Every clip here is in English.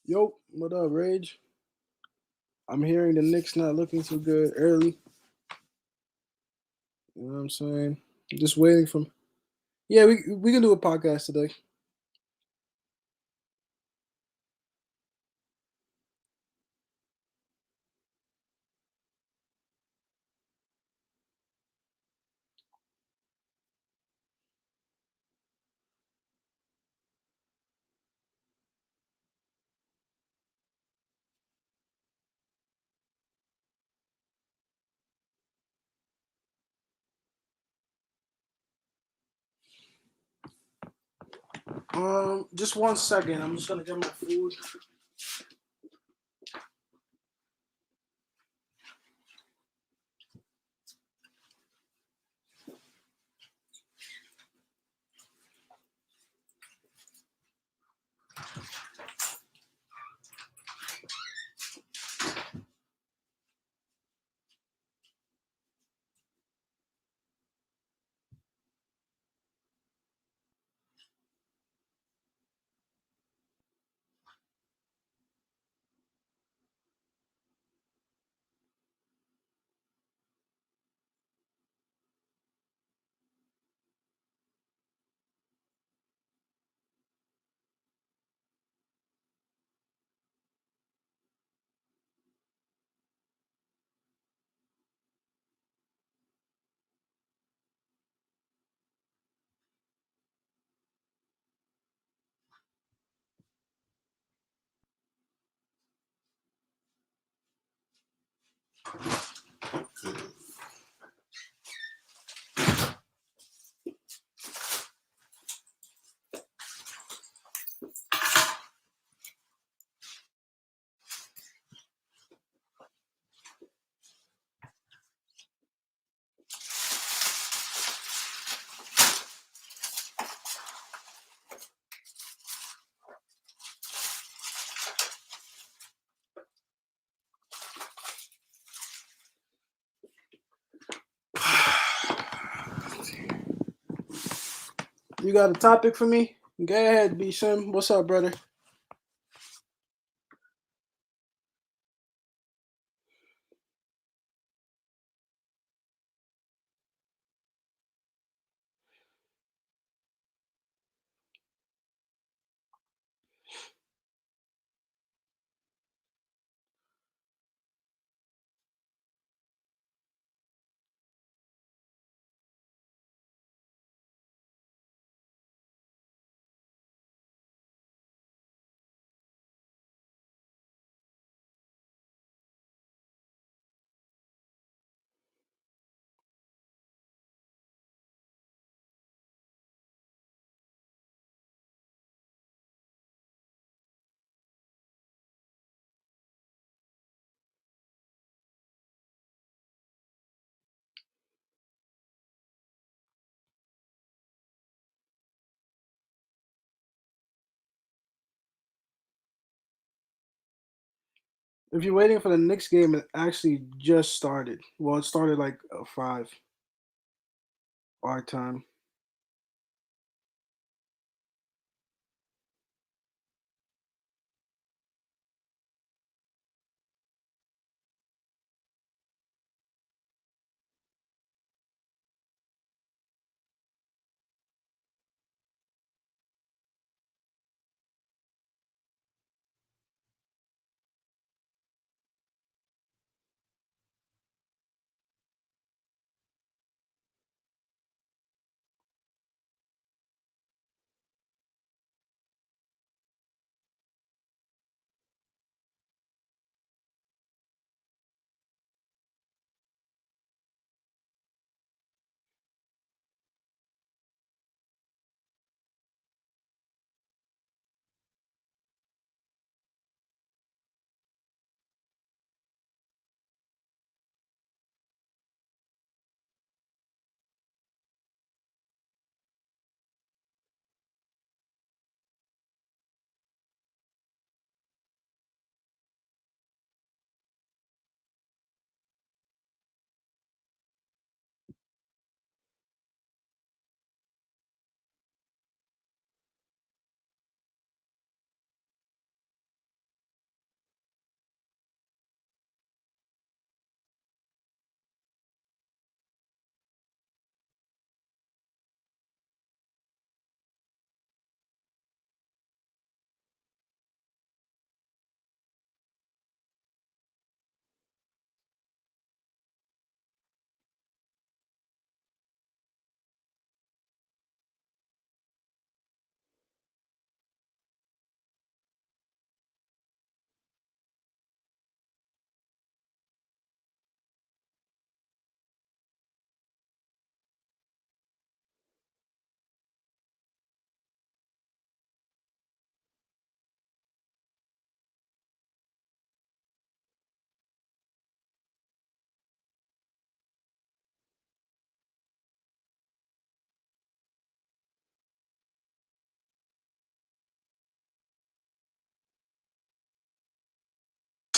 Yo, what up, Rage? I'm hearing the Knicks not looking too good early. You know what I'm saying? Just waiting from. Yeah, we can do a podcast today. Just 1 second. I'm just gonna get my food. You got a topic for me? Go ahead, B Sim. What's up, brother? If you're waiting for the Knicks game, it actually just started. Well, it started like 5 our time.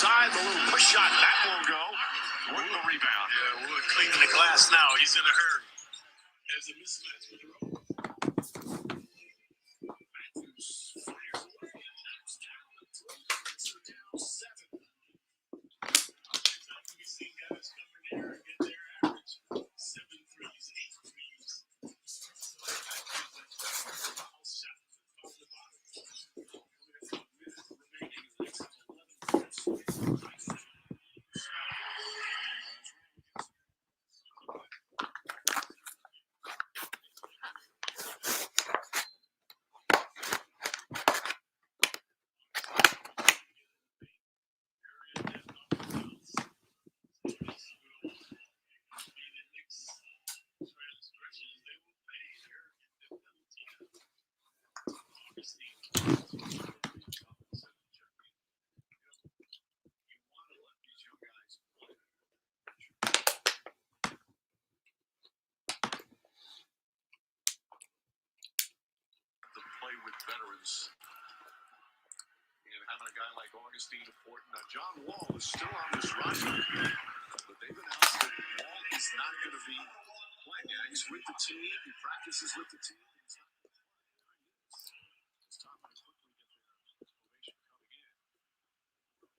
inside. The little push shot, that will go. Wood the rebound. Yeah, Wood cleaning the glass now. He's in a hurry. There's a mismatch with the rope. Matthews fires away. Knocks down the three. Are down 7. We've seen guys come in here and get their average 7 threes, 8 threes. Play with veterans. And having a guy like Augustine Fortin. Now, John Wall is still on this roster, but they've announced that Wall is not going to be playing. Yeah, he's with the team. He practices with the team. It's time to quickly get their probation coming in.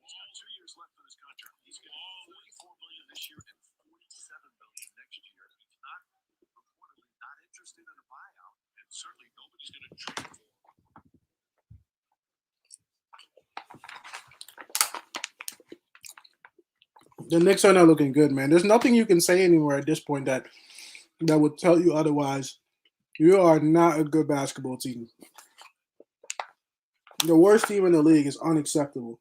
He's got 2 years left on his contract. He's getting $44 million this year and $47 million next year. He's not reportedly not interested in a buyout, and certainly nobody's going to trade for him. The Knicks are not looking good, man. There's nothing you can say anymore at this point that would tell you otherwise. You are not a good basketball team. The worst team in the league is unacceptable.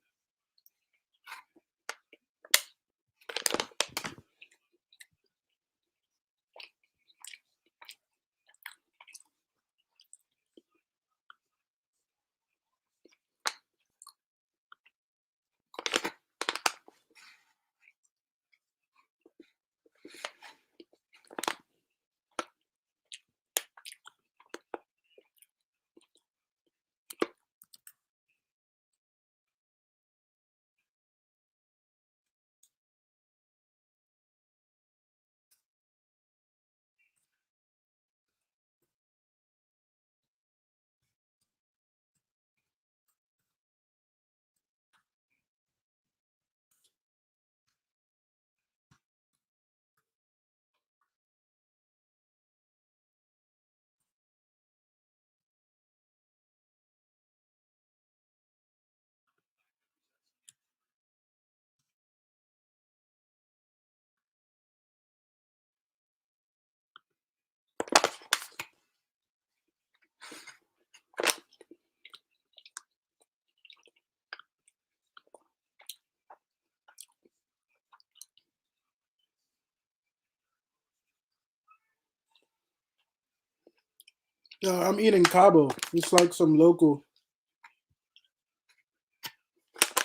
I'm eating Cabo. It's like some local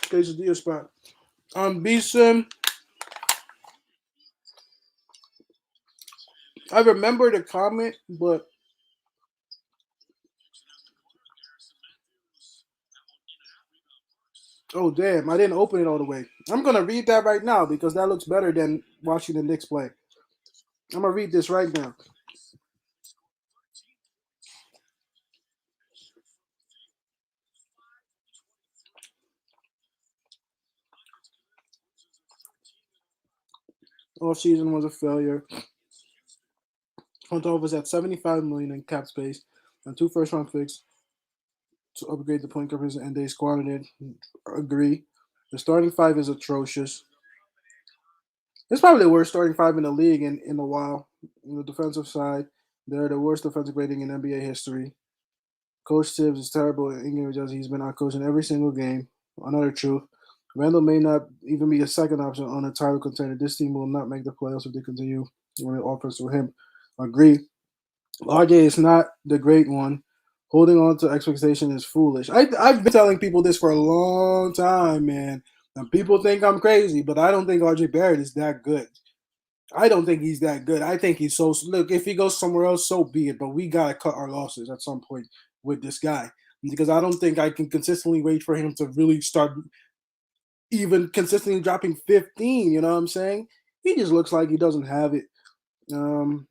quesadilla spot. Beeson. I remember the comment, but oh damn, I didn't open it all the way. I'm gonna read that right now because that looks better than watching the Knicks play. I'm gonna read this right now. Off season was a failure. Front office at $75 million in cap space and 2 first-round picks to upgrade the point guard and they squandered it. Agree. The starting five is atrocious. It's probably the worst starting five in the league in a while. On the defensive side, they're the worst defensive rating in NBA history. Coach Tibbs is terrible in game adjusting. He's been out coaching every single game. Another truth. Randall may not even be a second option on a title contender. This team will not make the playoffs if they continue running offense with him. Agree. RJ is not the great one. Holding on to expectation is foolish. I've been telling people this for a long time, man. And people think I'm crazy, but I don't think RJ Barrett is that good. I don't think he's that good. I think he's so look. If he goes somewhere else, so be it. But we gotta cut our losses at some point with this guy because I don't think I can consistently wait for him to really start even consistently dropping 15. You know what I'm saying? He just looks like he doesn't have it. Um,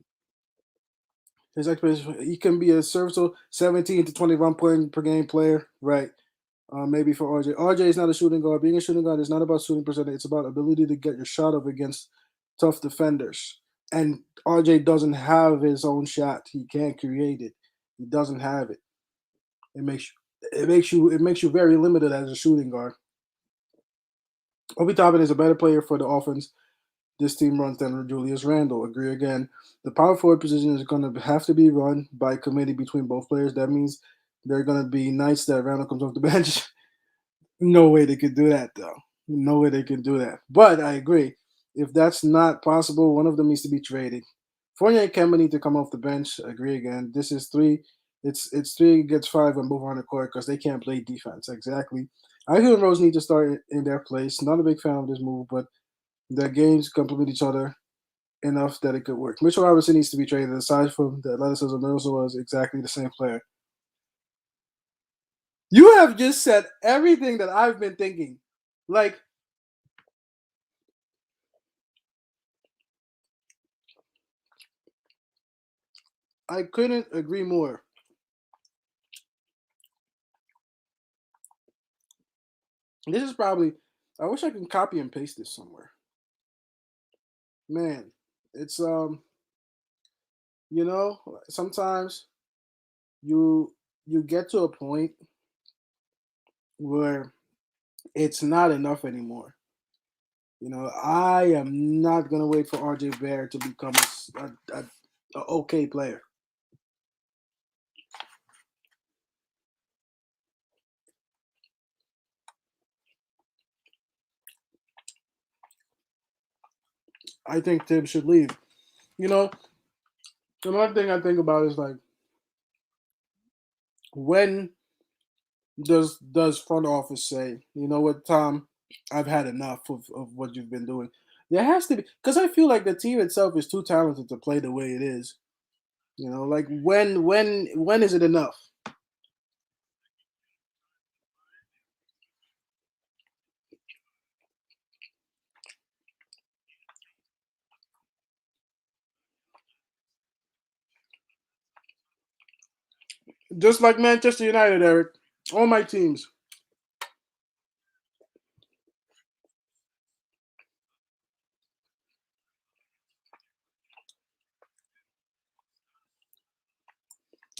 his expectation, he can be a serviceable 17 to 21 point per game player, right? Maybe for RJ. RJ is not a shooting guard. Being a shooting guard is not about shooting percentage. It's about ability to get your shot up against tough defenders. And RJ doesn't have his own shot. He can't create it. He doesn't have it. It makes you very limited as a shooting guard. Obi Toppin is a better player for the offense this team runs than Julius Randle. Agree again. The power forward position is going to have to be run by committee between both players. That means there are going to be nights that Randle comes off the bench. No way they could do that, though. No way they can do that. But I agree. If that's not possible, one of them needs to be traded. Fournier and Kemba need to come off the bench. Agree again. This is three. It's 3 against 5 when both are on the court because they can't play defense. Exactly. I feel Rose need to start in their place. Not a big fan of this move, but their games complement each other enough that it could work. Mitchell Robinson needs to be traded. Aside from the athleticism, Mills was exactly the same player. You have just said everything that I've been thinking. Like, I couldn't agree more. This is probably, I wish I can copy and paste this somewhere. Man, it's sometimes you you get to a point where it's not enough anymore. I am not gonna wait for RJ Barrett to become a okay player. I think Tim should leave. You know, another thing I think about is like, when does front office say, you know what, Tom, I've had enough of what you've been doing. There has to be, because I feel like the team itself is too talented to play the way it is. Like, when is it enough? Just like Manchester United, Eric. All my teams.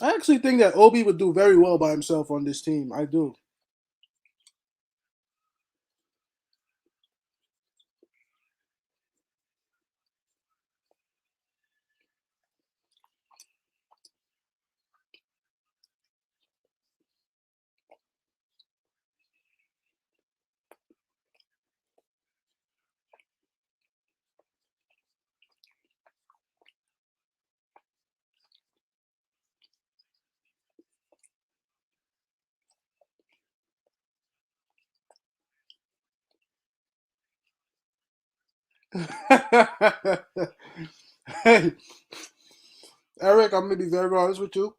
I actually think that Obi would do very well by himself on this team. I do. Hey, Eric, I'm gonna be very honest with you.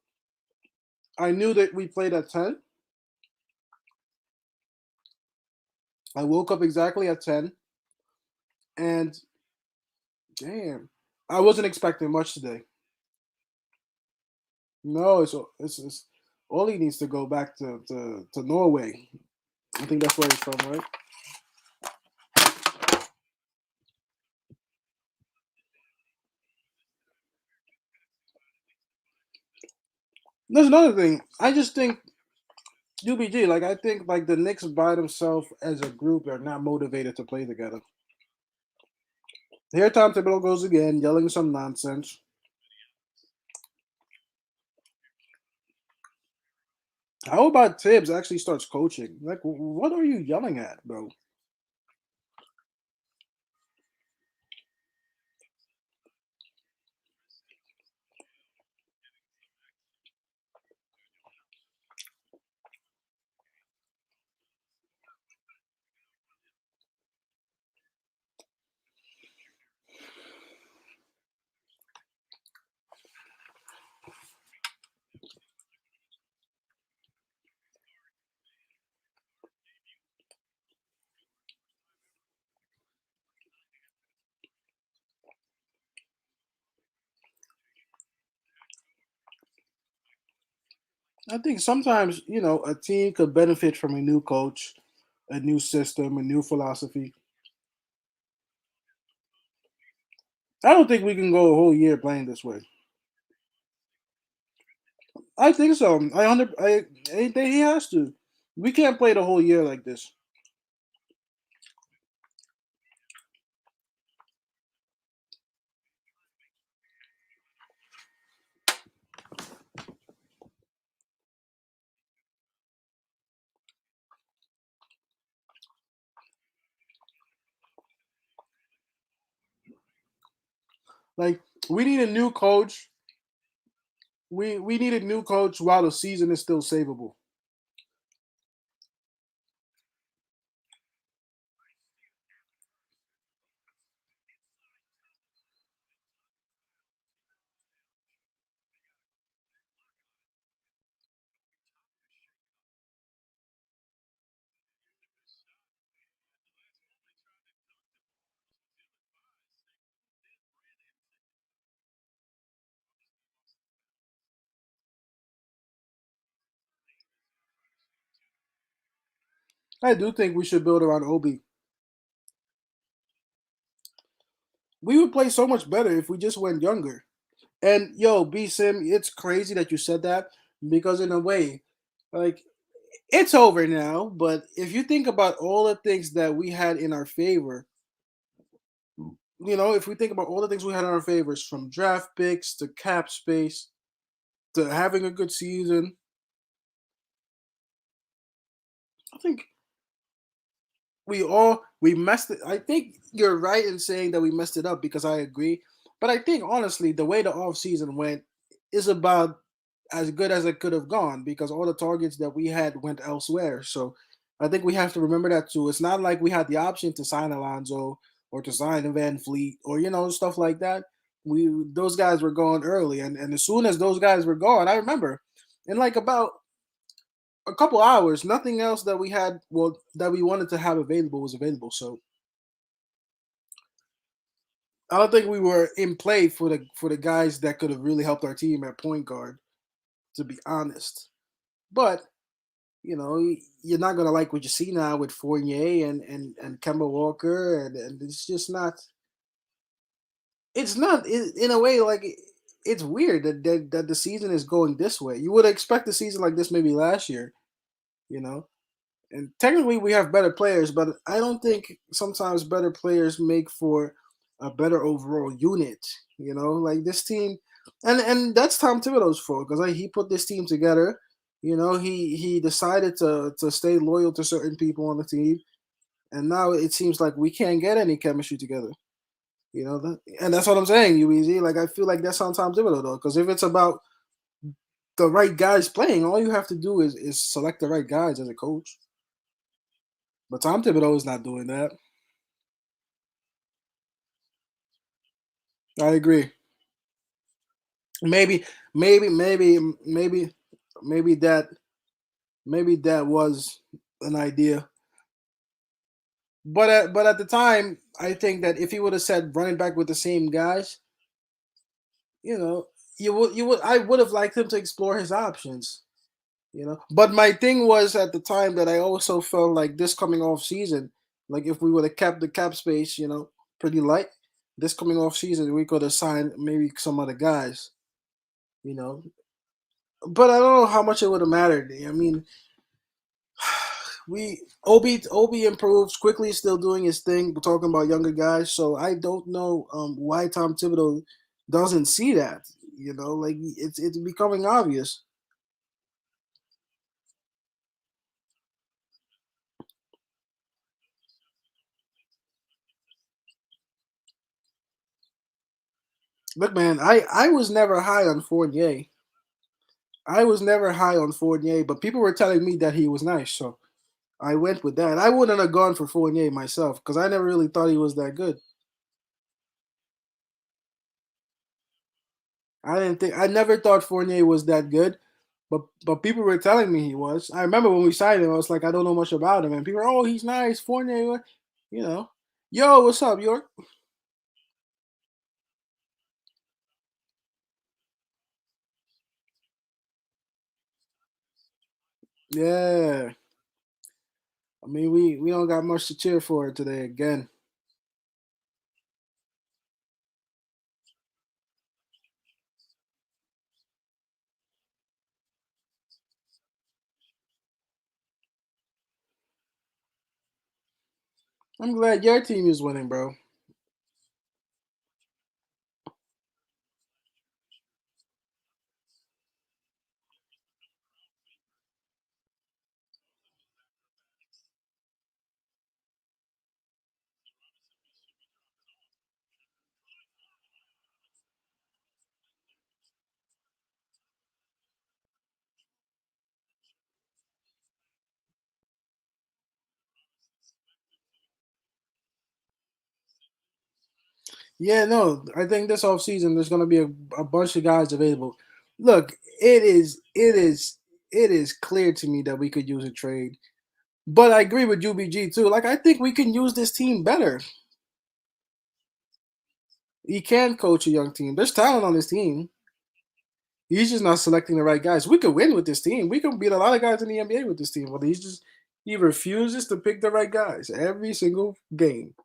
I knew that we played at 10. I woke up exactly at 10, and damn, I wasn't expecting much today. No, it's Oli needs to go back to Norway. I think that's where he's from, right? There's another thing. I just think UBG, like, I think like the Knicks by themselves as a group are not motivated to play together. Here Tom Thibodeau goes again, yelling some nonsense. How about Tibbs actually starts coaching? Like, what are you yelling at, bro? I think sometimes a team could benefit from a new coach, a new system, a new philosophy. I don't think we can go a whole year playing this way. I think so. I think he has to. We can't play the whole year like this. Like we need a new coach. We need a new coach while the season is still savable. I do think we should build around Obi. We would play so much better if we just went younger. And yo, B Sim, it's crazy that you said that because in a way, like it's over now. But if you think about all the things that we had in our favor, if we think about all the things we had in our favors, from draft picks to cap space to having a good season, I think we messed it. I think you're right in saying that we messed it up because I agree. But I think honestly, the way the off season went is about as good as it could have gone because all the targets that we had went elsewhere. So I think we have to remember that too. It's not like we had the option to sign Alonzo or to sign Van Fleet or stuff like that. We Those guys were gone early, and as soon as those guys were gone, I remember in like about a couple hours, nothing else that we had, well, that we wanted to have available was available. So I don't think we were in play for the guys that could have really helped our team at point guard, to be honest. But you're not gonna like what you see now with Fournier and Kemba Walker, and it's just not. It's not in a way like it's weird that the season is going this way. You would expect a season like this maybe last year, you know. And technically we have better players, but I don't think sometimes better players make for a better overall unit. Like this team, and that's Tom Thibodeau's fault because he put this team together. He decided to stay loyal to certain people on the team, and now it seems like we can't get any chemistry together. And that's what I'm saying, UEZ. Like I feel like that's on Tom Thibodeau though, because if it's about the right guys playing, all you have to do is select the right guys as a coach. But Tom Thibodeau is not doing that. I agree. Maybe, maybe, maybe, maybe, maybe that, maybe that was an idea. But at the time, I think that if he would have said running back with the same guys, you know, you would I would have liked him to explore his options. But my thing was at the time that I also felt like this coming off season, like if we would have kept the cap space, pretty light, this coming off season we could have signed maybe some other guys. You know, but I don't know how much it would have mattered. I mean, we Obi improves quickly, still doing his thing. We're talking about younger guys, so I don't know why Tom Thibodeau doesn't see that. Like it's becoming obvious. Look, man, I was never high on Fournier. I was never high on Fournier, but people were telling me that he was nice, so I went with that. I wouldn't have gone for Fournier myself because I never really thought he was that good. I never thought Fournier was that good, but people were telling me he was. I remember when we signed him, I was like, I don't know much about him, and people, oh, he's nice, Fournier, you know. Yo, what's up, York? Yeah. I mean, we don't got much to cheer for today again. I'm glad your team is winning, bro. Yeah, no, I think this offseason there's gonna be a bunch of guys available. Look, it is clear to me that we could use a trade. But I agree with UBG too. Like I think we can use this team better. He can coach a young team. There's talent on this team. He's just not selecting the right guys. We could win with this team. We can beat a lot of guys in the NBA with this team. But he refuses to pick the right guys every single game.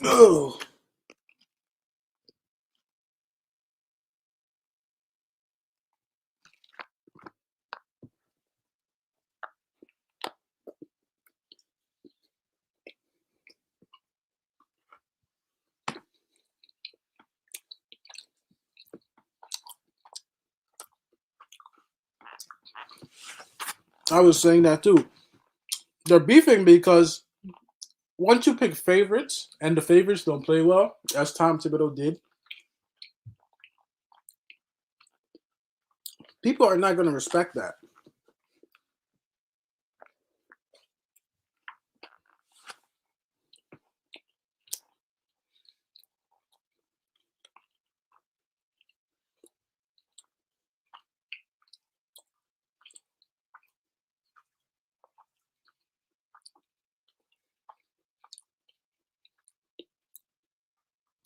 Oh, I was saying that too. They're beefing because once you pick favorites and the favorites don't play well, as Tom Thibodeau did, people are not going to respect that.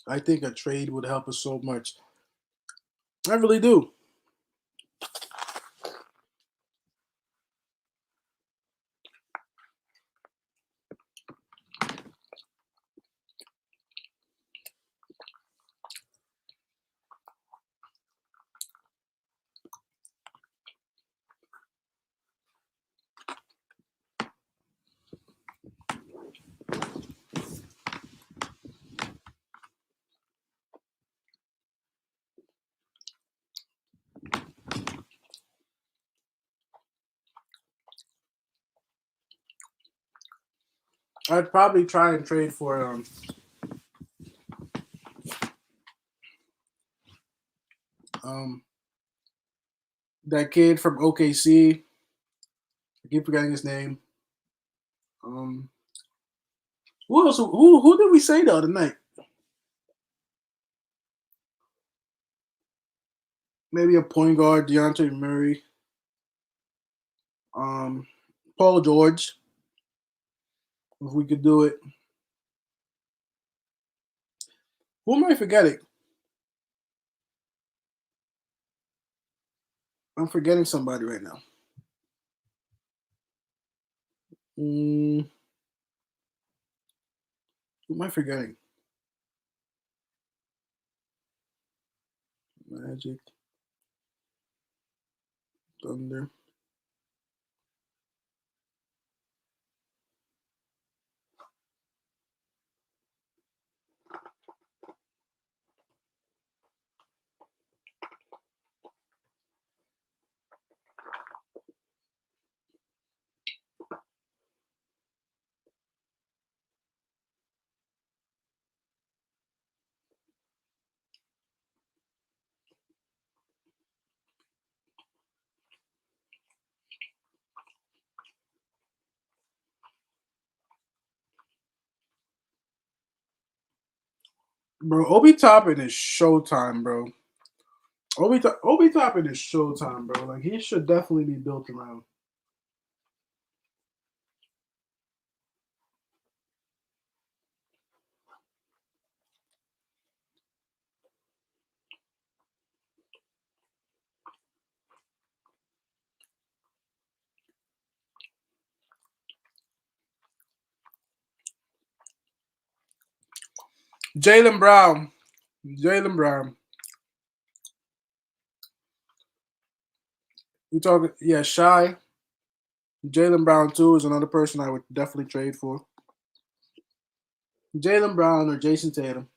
I think a trade would help us so much. I really do. I'd probably try and trade for um, that kid from OKC. I keep forgetting his name. Um, who else? Who did we say the other night? Maybe a point guard, Deontay Murray, um, Paul George. If we could do it. Who am I forgetting? I'm forgetting somebody right now. Mm, who am I forgetting? Magic, Thunder. Bro, Obi Toppin is Showtime, bro. Obi Toppin is Showtime, bro. Like he should definitely be built around. Jalen Brown. Jalen Brown. You talking? Yeah, Shy. Jalen Brown too is another person I would definitely trade for. Jalen Brown or Jason Tatum.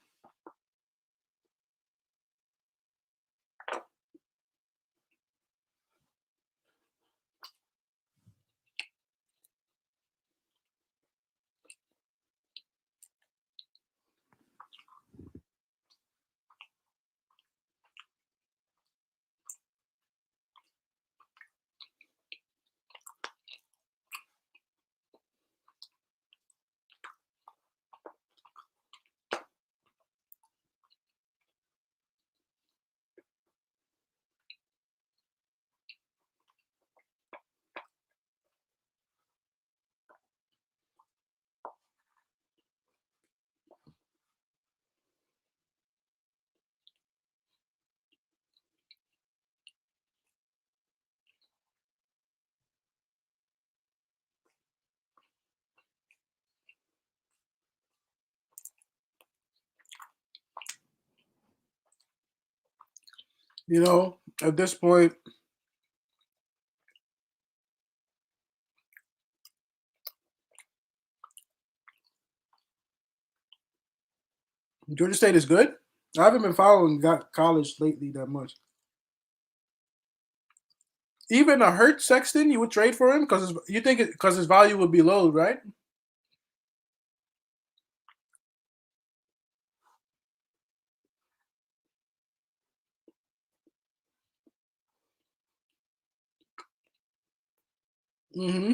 You know, at this point, Georgia State is good. I haven't been following college lately that much. Even a Hurt Sexton, you would trade for him because you think because his value would be low, right? Mm-hmm.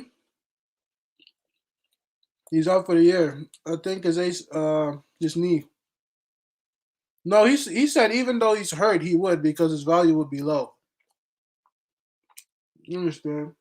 He's out for the year. I think his knee. No, he said even though he's hurt, he would because his value would be low. You understand?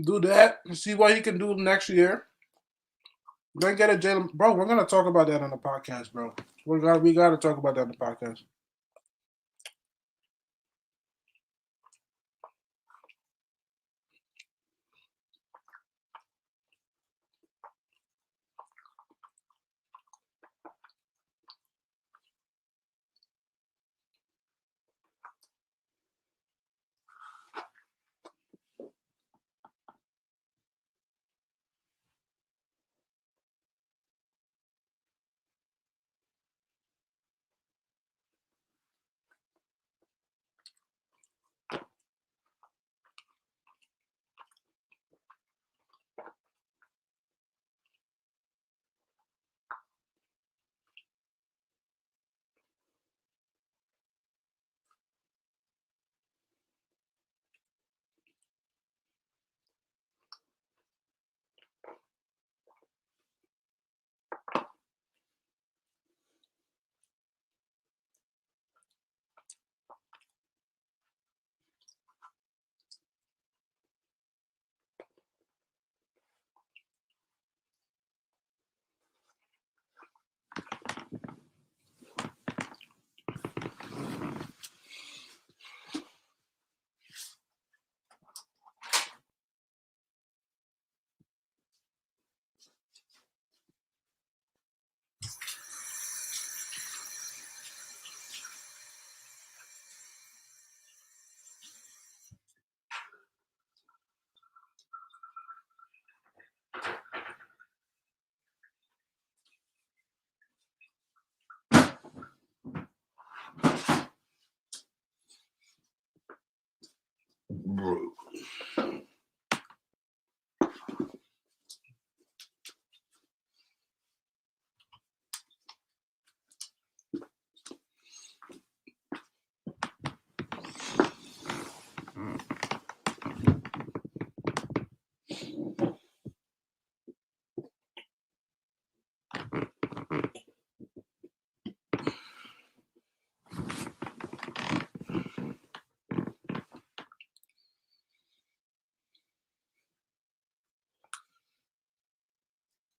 Do that. See what he can do next year. Then get a Jalen, bro. We're gonna talk about that on the podcast, bro. We gotta talk about that on the podcast.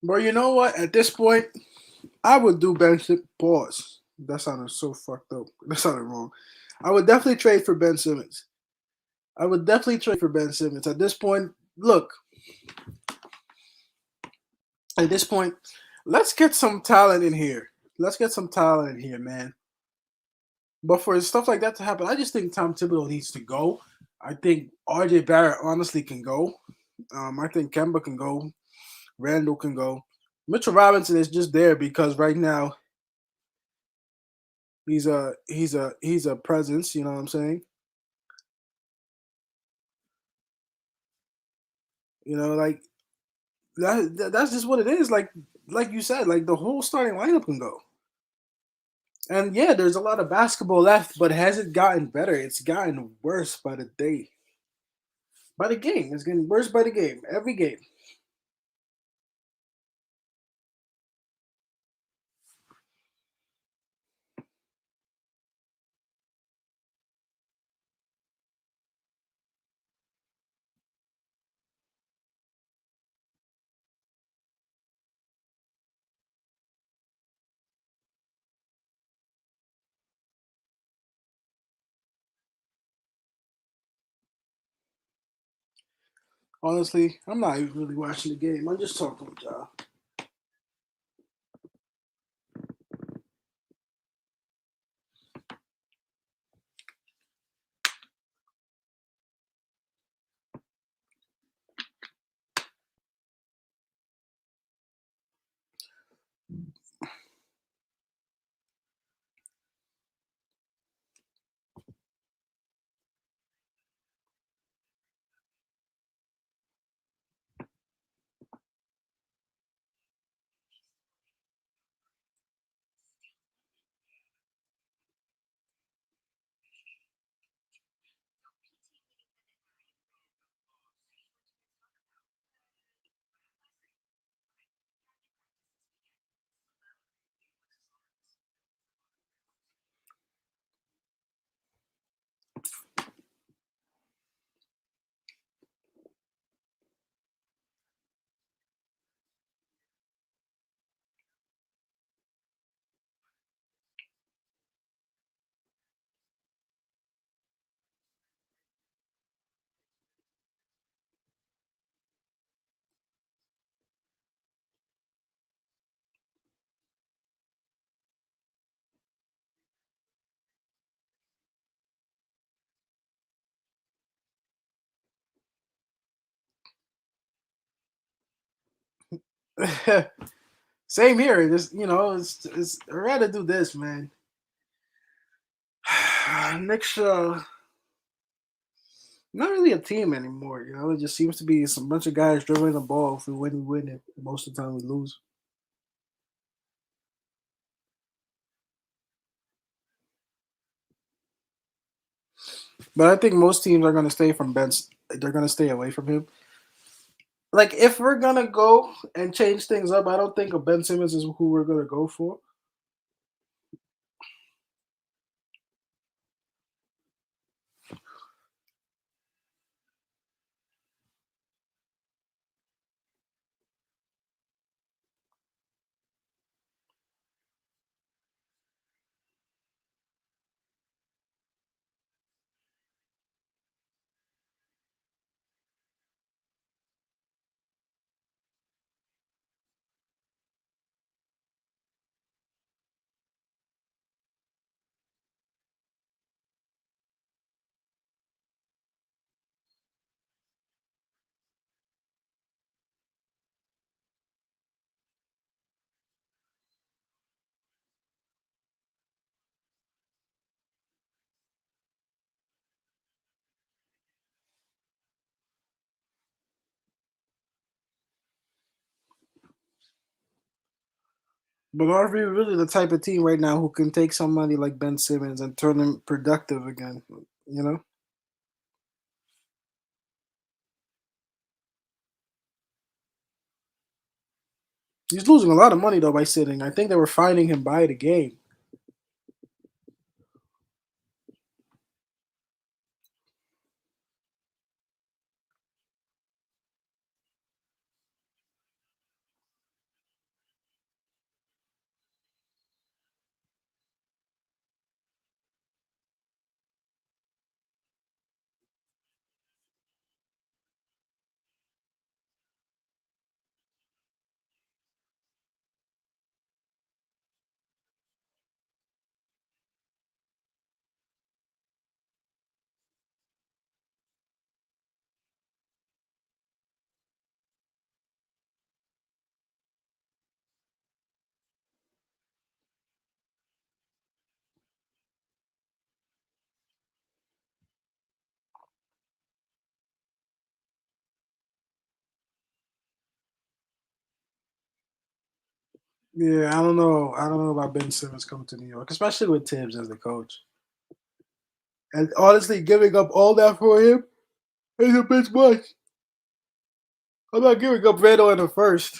But you know what? At this point, I would do Ben Pause. That sounded so fucked up. That sounded wrong. I would definitely trade for Ben Simmons. I would definitely trade for Ben Simmons. At this point, look, at this point, let's get some talent in here. Let's get some talent in here, man. But for stuff like that to happen, I just think Tom Thibodeau needs to go. I think RJ Barrett honestly can go. I think Kemba can go. Randall can go. Mitchell Robinson is just there because right now he's a presence. You know what I'm saying? You know, like that's just what it is. Like you said, like the whole starting lineup can go. And yeah, there's a lot of basketball left, but has it gotten better? It's gotten worse by the day, by the game. It's getting worse by the game, every game. Honestly, I'm not even really watching the game. I'm just talking with y'all. Same here. Just it's I'd rather do this, man. Next, not really a team anymore. You know, it just seems to be some bunch of guys dribbling the ball. If we win, we win it. Most of the time, we lose. But I think most teams are gonna stay from Ben. They're gonna stay away from him. Like if we're gonna go and change things up, I don't think a Ben Simmons is who we're gonna go for. But are we really the type of team right now who can take somebody like Ben Simmons and turn him productive again? You know, he's losing a lot of money though by sitting. I think they were fining him by the game. Yeah, I don't know. I don't know about Ben Simmons coming to New York, especially with Tibbs as the coach. And honestly, giving up all that for him is a bit much. I'm not giving up Randall in the first.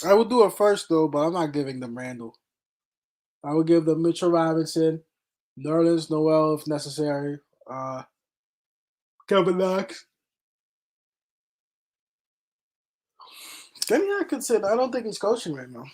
I would do it first though, but I'm not giving them Randall. I would give them Mitchell Robinson, Nerlens Noel if necessary, Kevin Knox. Kenny Atkinson, I don't think he's coaching right now.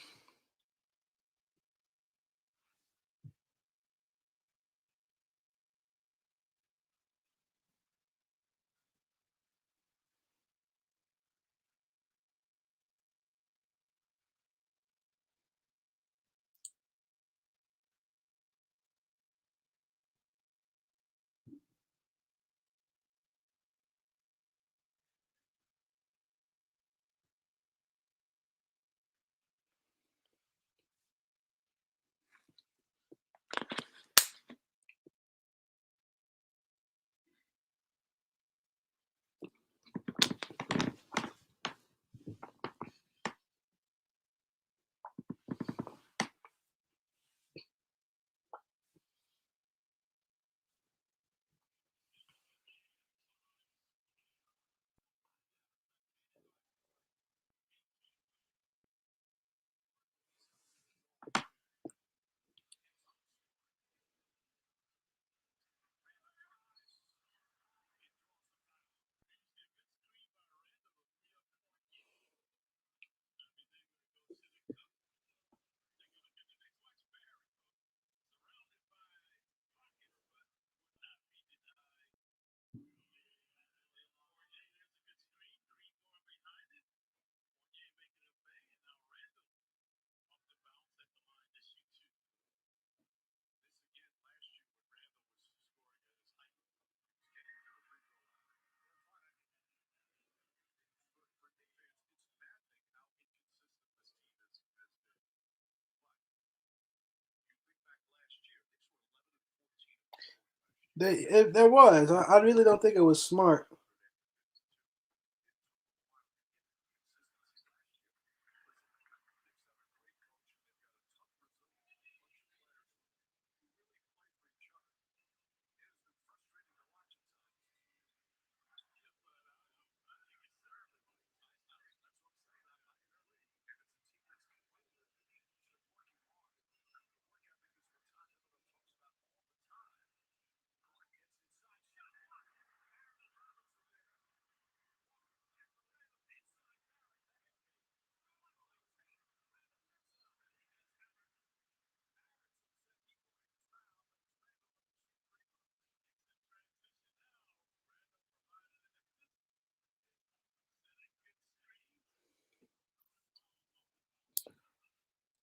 There was. I really don't think it was smart.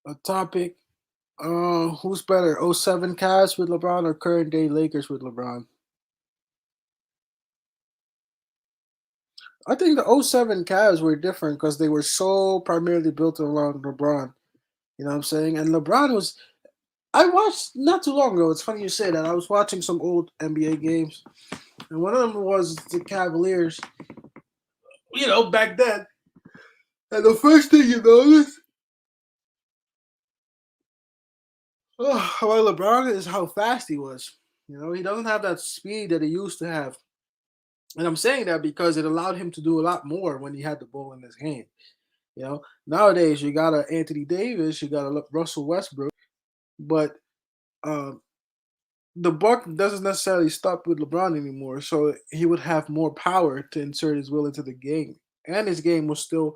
A topic. Who's better, '07 Cavs with LeBron or current day Lakers with LeBron? I think the '07 Cavs were different because they were so primarily built around LeBron. You know what I'm saying? And LeBron was. I watched not too long ago. It's funny you say that. I was watching some old NBA games, and one of them was the Cavaliers. Back then. And the first thing you notice about LeBron is how fast he was. He doesn't have that speed that he used to have. And I'm saying that because it allowed him to do a lot more when he had the ball in his hand. Nowadays you got a Anthony Davis, you got a Russell Westbrook, but um, the buck doesn't necessarily stop with LeBron anymore. So he would have more power to insert his will into the game, and his game was still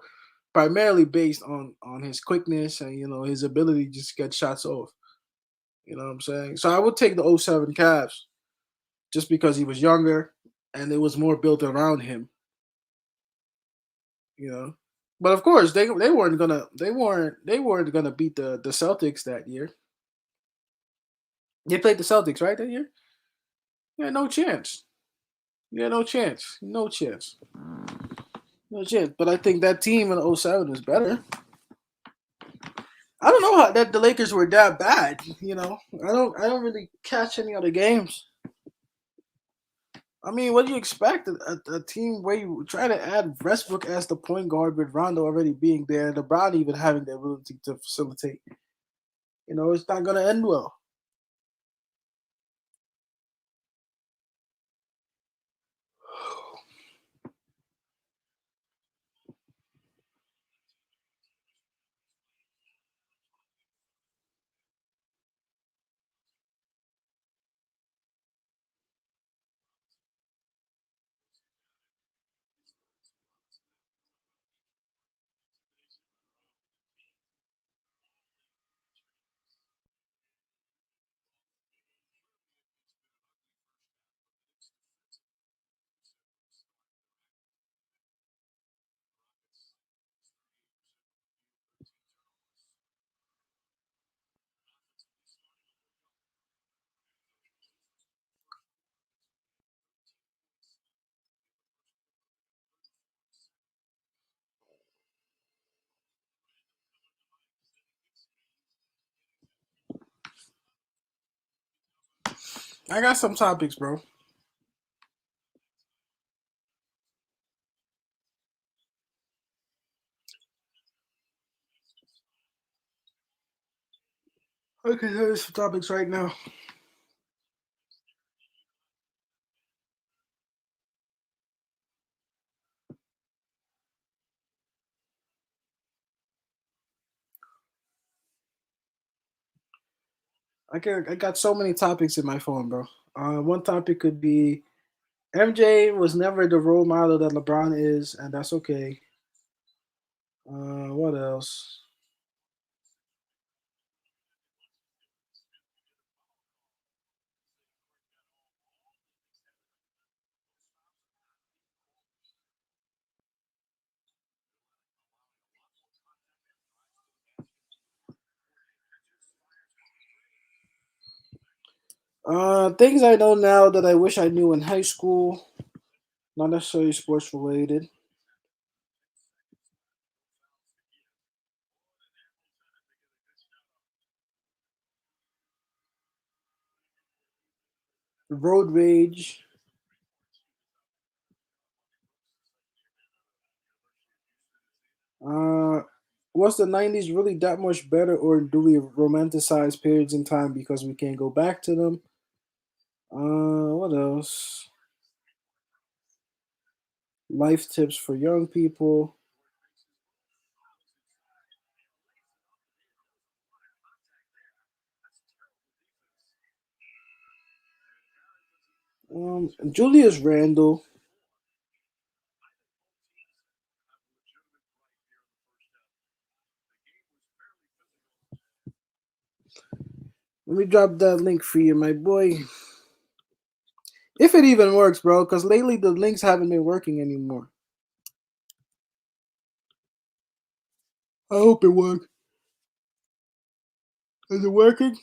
primarily based on his quickness and his ability to just get shots off. You know what I'm saying? So I would take the '07 Cavs just because he was younger and it was more built around him. You know, but of course they weren't gonna beat the Celtics that year. They played the Celtics right that year. Yeah, no chance. Yeah, no chance. No chance. No chance. But I think that team in '07 is better. I don't know how that the Lakers were that bad. I don't really catch any other games. I mean, what do you expect? A team where you try to add Westbrook as the point guard with Rondo already being there, and LeBron even having the ability to facilitate. It's not gonna end well. I got some topics, bro. Okay, here's some topics right now. I got so many topics in my phone, bro. One topic could be MJ was never the role model that LeBron is, and that's okay. What else? Things I know now that I wish I knew in high school. Not necessarily sports related. Road rage. Uh, was the '90s really that much better, or do we romanticize periods in time because we can't go back to them? What else? Life tips for young people. Julius Randle. Let me drop that link for you, my boy. If it even works, bro, because lately the links haven't been working anymore. I hope it works. Is it working?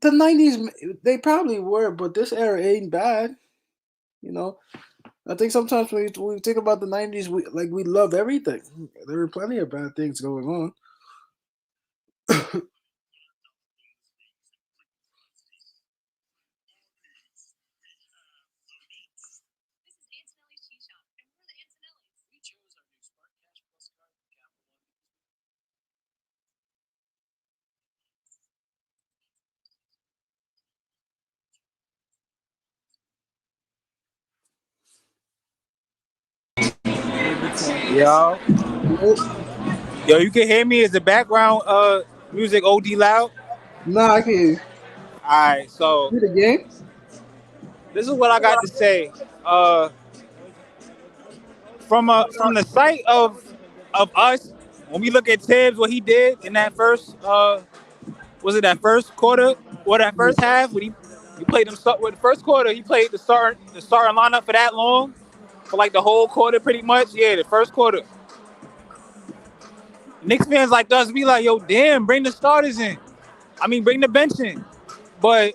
The '90s, they probably were, but this era ain't bad. You know, I think sometimes when we think about the '90s, we love everything. There were plenty of bad things going on. This is Antonelli's Cheese Shop, and we're the Antonellis. We chose our new Smart Cash Plus card from Capital One. Yo, Yo, yo, you can hear me as the background music OD loud. nah, I can hear you. All right, so See the game? this is what I got to say. Uh, from the sight of us, when we look at Tibbs, what he did in that first was it that first quarter or that Yeah. first half when he played them start with the first quarter he played the starting lineup for that long for like the whole quarter pretty much. Yeah, the first quarter. Knicks fans like us be like, yo, damn, bring the starters in. I mean, bring the bench in. But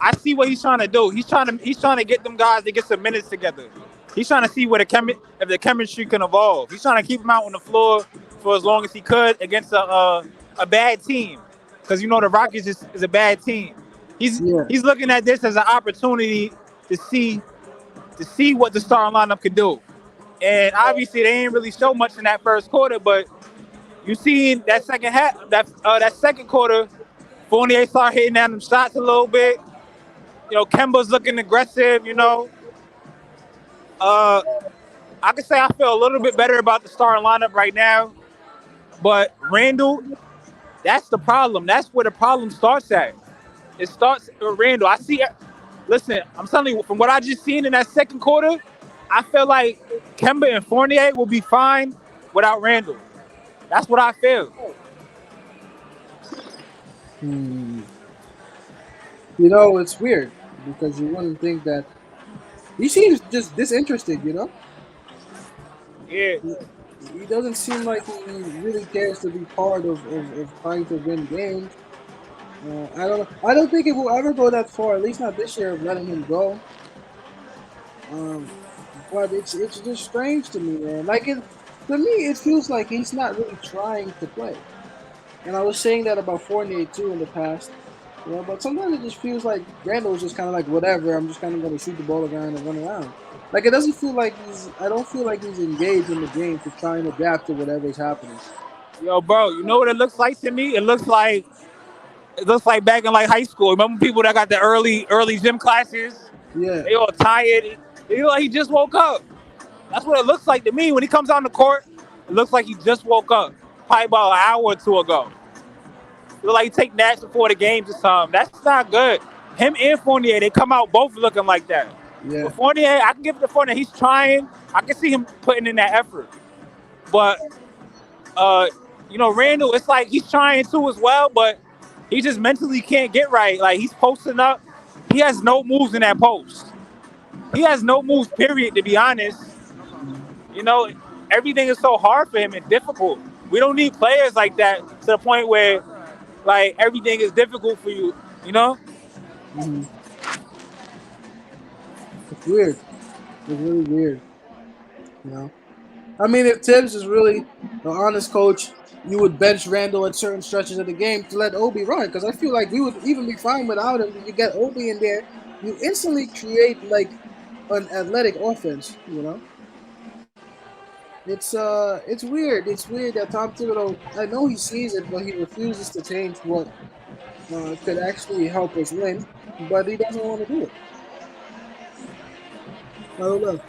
I see what he's trying to do. He's trying to get them guys to get some minutes together. He's trying to see where if the chemistry can evolve. He's trying to keep them out on the floor for as long as he could against a bad team, because you know the Rockets is a bad team. He's Yeah. he's looking at this as an opportunity to see what the starting lineup can do. And obviously they ain't really show much in that first quarter, but you seen that second half, that second quarter, Fournier start hitting down them shots a little bit. You know, Kemba's looking aggressive. Uh, I can say I feel a little bit better about the starting lineup right now. But Randall, that's the problem. That's where the problem starts at. It starts with Randall. Listen, I'm telling you, from what I just seen in that second quarter, I feel like Kemba and Fournier will be fine without Randall. That's what I feel. Hmm. You know, it's weird because you wouldn't think that he seems just disinterested. You know, Yeah. he doesn't seem like he really cares to be part of trying to win games. I don't. I don't think it will ever go that far. At least not this year of letting him go. Um, but it's just strange to me, man. Like it to me, it feels like he's not really trying to play. And I was saying that about Fournier too in the past. You know, but sometimes it just feels like Randall is just kind of like whatever. I'm just kind of going to shoot the ball around and run around. Like it doesn't feel like he's. I don't feel like he's engaged in the game to try and adapt to whatever is happening. Yo, bro, you know what it looks like to me? It looks like back in like high school. Remember people that got the early gym classes? Yeah, They all tired. They look like he just woke up. That's what it looks like to me when he comes on the court. It looks like he just woke up, probably about an hour or two ago. It look like he take naps before the games or something. That's not good. Him and Fournier, they come out both looking like that. yeah. But Fournier, I can give it to Fournier. He's trying. I can see him putting in that effort. But uh, Randall, it's like he's trying to as well, but he just mentally can't get right. Like he's posting up. He has no moves in that post. He has no moves, period, to be honest. You know, everything is so hard for him and difficult. We don't need players like that to the point where like everything is difficult for you, you know? Hmm. It's weird. It's really weird. You know. I mean, if Tibbs is really an honest coach, you would bench Randall at certain stretches of the game to let Obi run. Because I feel like we would even be fine without him. You get Obi in there, you instantly create like an athletic offense. You know, it's weird. It's weird that Tom Thibodeau. I know he sees it, but he refuses to change what could actually help us win. But he doesn't want to do it. I don't know.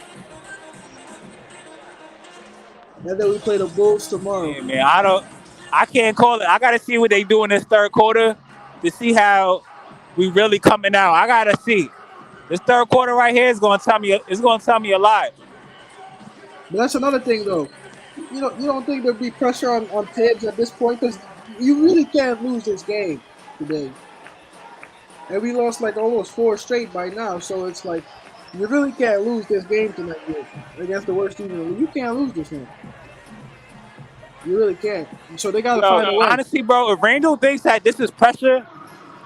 And then we play the Bulls tomorrow. Yeah, man. I can't call it. I gotta see what they do in this third quarter to see how we really coming out. I gotta see. This third quarter right here is gonna tell me a lot. But that's another thing, though. You don't think there'd be pressure on Tibbs at this point because you really can't lose this game today, and we lost like almost four straight by now. So it's like you really can't lose this game tonight against the worst team in the league. You can't lose this one. You really can't. So they gotta Yo, find a way. honestly, bro, if Randall thinks that this is pressure,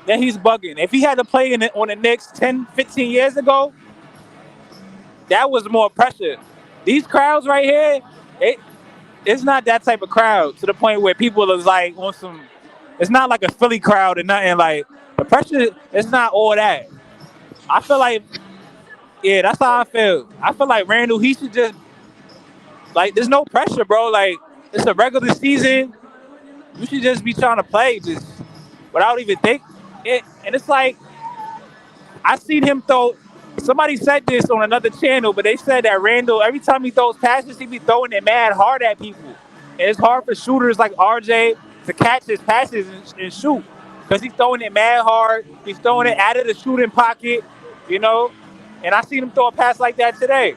then he's bugging. If he had to play on the Knicks 10, 15 years ago, that was more pressure. These crowds right here, it, it's not that type of crowd to the point where people is like on some. It's not like a Philly crowd or nothing. Like the pressure, it's not all that. I feel like, yeah, that's how I feel. I feel like Randall, he should just like. There's no pressure, bro. Like it's a regular season. You should just be trying to play, just without even think it. And it's like I seen him throw. Somebody said this on another channel, but they said that Randall, every time he throws passes, he be throwing it mad hard at people. And it's hard for shooters like RJ to catch his passes and shoot because he's throwing it mad hard. He's throwing it out of the shooting pocket, you know. And I seen him throw a pass like that today.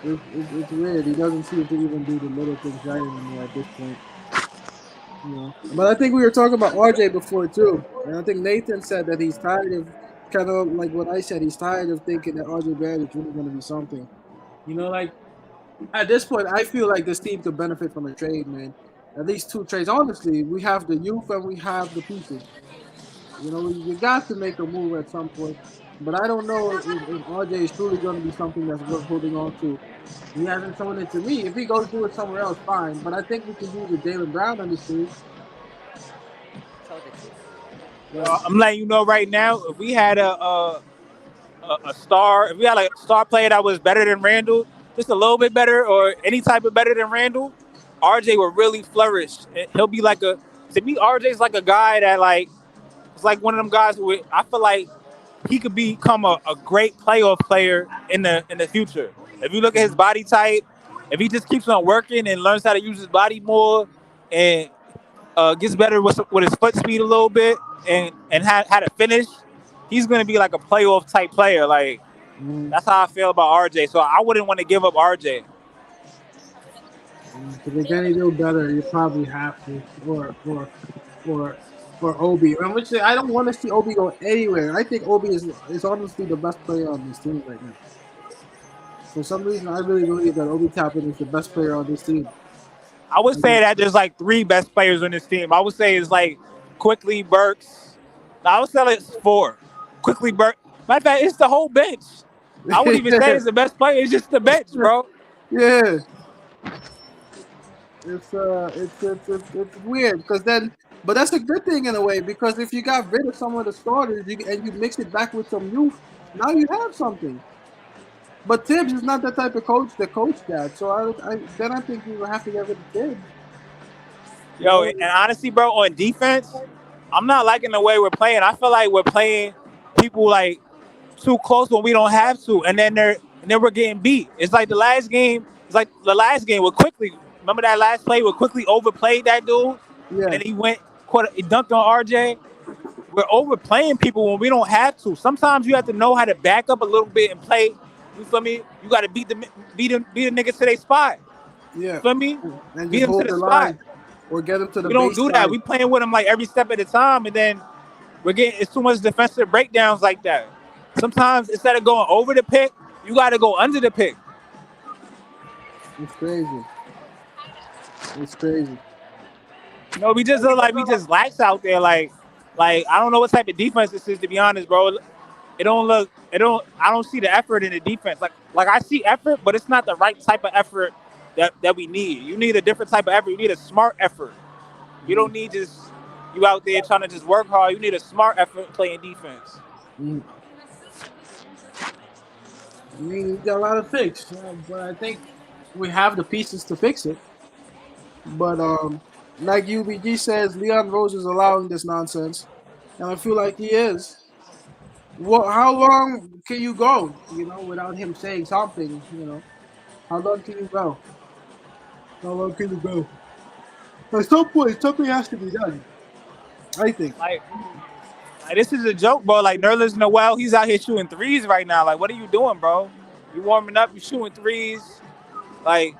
It's weird. He doesn't seem to even do the little things right anymore at this point. But I think we were talking about RJ before too, and I think Nathan said that he's tired of kind of like what I said. He's tired of thinking that RJ Barrett is really going to be something. Like at this point, I feel like this team could benefit from a trade, man. At least 2 trades. Honestly, we have the youth and we have the pieces. You got to make a move at some point. But I don't know if RJ is truly going to be something that's worth holding on to. He hasn't shown it to me. If he goes do it somewhere else, fine. But I think we can do with Jaylen Brown on this team. I'm letting you know right now, if we had a star, if we had like a star player that was better than Randall, just a little bit better, or any type of better than Randall, RJ would really flourish. He'll be like to me, RJ's like a guy that like, it's like one of them guys who I feel like he could become a great playoff player in the future. If you look at his body type, if he just keeps on working and learns how to use his body more and gets better with his foot speed a little bit and how to finish, he's going to be like a playoff type player. Like, that's how I feel about RJ. So I wouldn't want to give up RJ. If they can do better, you probably have to, or Obi. Which I don't want to see Obi go anywhere. I think Obi is honestly the best player on this team right now. For some reason, I really believe that Obi Toppin is the best player on this team. I would say that there's like 3 best players on this team. I would say it's like Quickly, Burks. I would say it's 4. Quickly, Burks. Matter of fact, it's the whole bench. I wouldn't even say it's the best player. It's just the bench, bro. Yeah. It's weird because but that's a good thing in a way, because if you got rid of some of the starters and you mix it back with some youth, now you have something. But Tibbs is not the type of coach that coached that, so I think you have to get rid of Tibbs. Yo, and honestly, bro, on defense, I'm not liking the way we're playing. I feel like we're playing people like too close when we don't have to, and then we're getting beat. It's like the last game. It's like the last game with Quickly. Remember that last play where Quickly overplayed that dude, and he dunked on RJ. We're overplaying people when we don't have to. Sometimes you have to know how to back up a little bit and play. You feel me? You got to beat the niggas to their spot. Yeah. You feel me? And beat them to the spot. Or get them to the. We don't do that. We playing with them like every step at a time, and then it's too much defensive breakdowns like that. Sometimes instead of going over the pick, you got to go under the pick. It's crazy. It's crazy. No, we just look like we just lax out there. Like I don't know what type of defense this is, to be honest, bro. I don't see the effort in the defense. Like I see effort, but it's not the right type of effort that we need. You need a different type of effort. You need a smart effort. You don't need just you out there trying to just work hard. You need a smart effort playing defense. We got a lot of fix, but I think we have the pieces to fix it. But like UBG says, Leon Rose is allowing this nonsense, and I feel like he is. How long can you go, without him saying something, How long can you go? At some point, something has to be done, I think. Like this is a joke, bro. Like Nerlens Noel, he's out here shooting threes right now. Like, what are you doing, bro? You warming up, you shooting threes. Like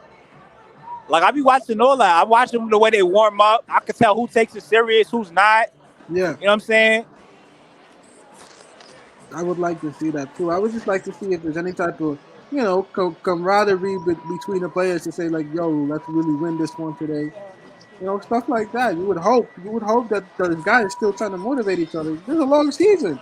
I be watching all that. I watch them the way they warm up. I can tell who takes it serious, who's not. Yeah. You know what I'm saying? I would like to see that too. I would just like to see if there's any type of, camaraderie between the players to say like, yo, let's really win this one today. Stuff like that. You would hope that the guys still trying to motivate each other. There's a long season.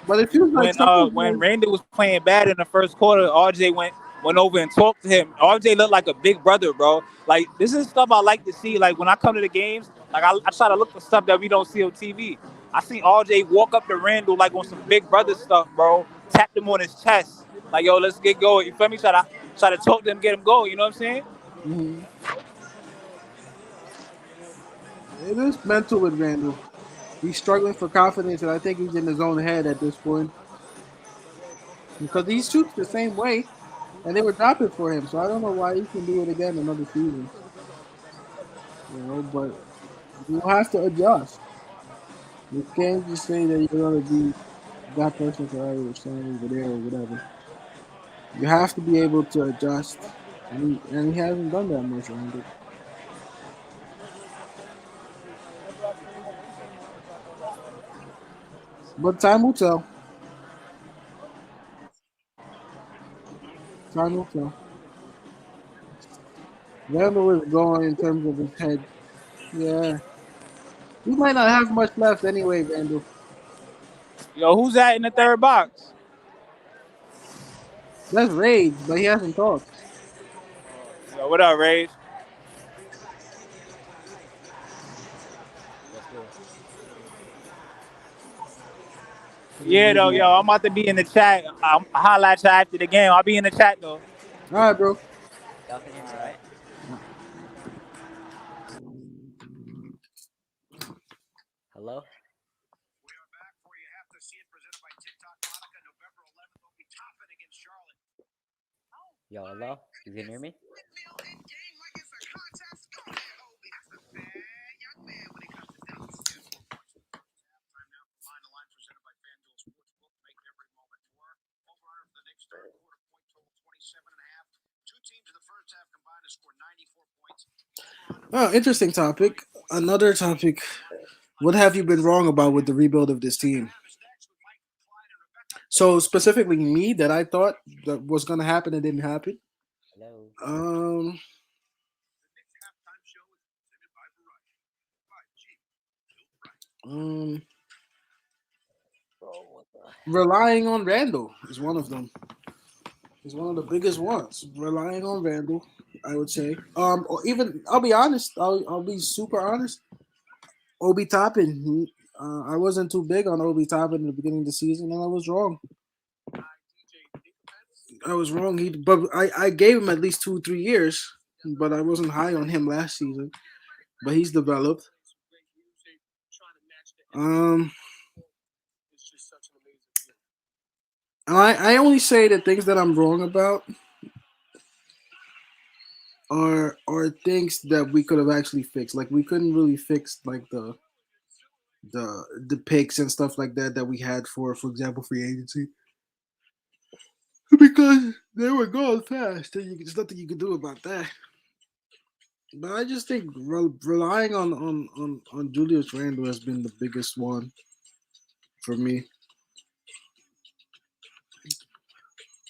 But it feels like when Randall was playing bad in the first quarter, RJ went over and talked to him. RJ looked like a big brother, bro. Like, this is stuff I like to see. Like, when I come to the games, like I try to look for stuff that we don't see on TV. I see RJ walk up to Randall like on some big brother stuff, bro. Tap him on his chest. Like, yo, let's get going. You feel me? Try to talk to him, get him going. You know what I'm saying? Mm-hmm. It is mental with Randall. He's struggling for confidence, and I think he's in his own head at this point because he shoots the same way, and they were dropping for him. So I don't know why he can do it again another season. But you have to adjust. You can't just say that you're gonna be that person forever or stand over there or whatever. You have to be able to adjust, and he hasn't done that much around it. But time will tell. Time will tell. Randall is going in terms of his head. Yeah, he might not have much left anyway, Randall. Yo, who's that in the third box? That's Rage, but he hasn't talked. Yo, what up, Rage? What's good? Yeah, though, yo, I'm about to be in the chat. I'll holla at you after the game. I'll be in the chat, though. All right, bro. Y'all can hear me, right? Hello? We are back for you. Have to see it presented by TikTok Monica. November 11th will be topping against Charlotte. Yo, hello? You can hear me? Oh, interesting topic. Another topic. What have you been wrong about with the rebuild of this team? So specifically me that I thought that was gonna happen and didn't happen. Hello? Um, um, Bro, what the? relying on Randall is one of them. Is one of the biggest ones. Relying on Randall, I would say. Or even I'll be honest. I'll be super honest. Obi Toppin. I wasn't too big on Obi Toppin in the beginning of the season, and I was wrong. I was wrong. I gave him at least 2 3 years, but I wasn't high on him last season. But he's developed. Um, I only say the things that I'm wrong about are things that we could have actually fixed. Like we couldn't really fix like the picks and stuff like that we had for example free agency because they were going fast. And there's nothing you could do about that. But I just think relying on Julius Randle has been the biggest one for me.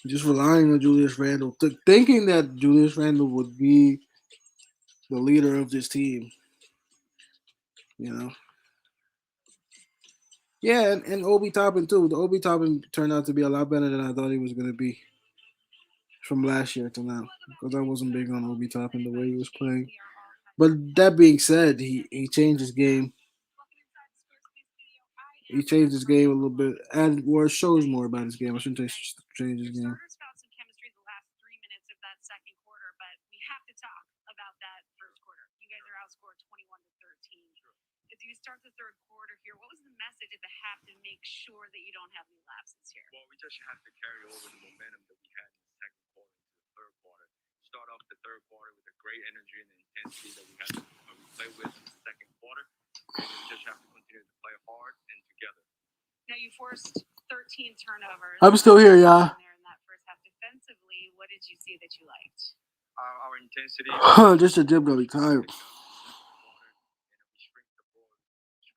Just relying on Julius Randle, thinking that Julius Randle would be the leader of this team. You know. Yeah, and Obi Toppin too. The Obi Toppin turned out to be a lot better than I thought he was going to be from last year to now because I wasn't big on Obi Toppin the way he was playing. But that being said, he changed his game. He changed his game a little bit, and or shows more about his game. I shouldn't say change his game. Well, we just have to carry over the momentum that we had in the second quarter to the third quarter. Start off the third quarter with the great energy and the intensity that we had we played with in the second quarter. And we just have to continue to play hard and together. Now you forced 13 turnovers. I'm still here, y'all. In that first half defensively, what did you see that you liked? Our intensity. Just a dip really tired. We shrink the floor. We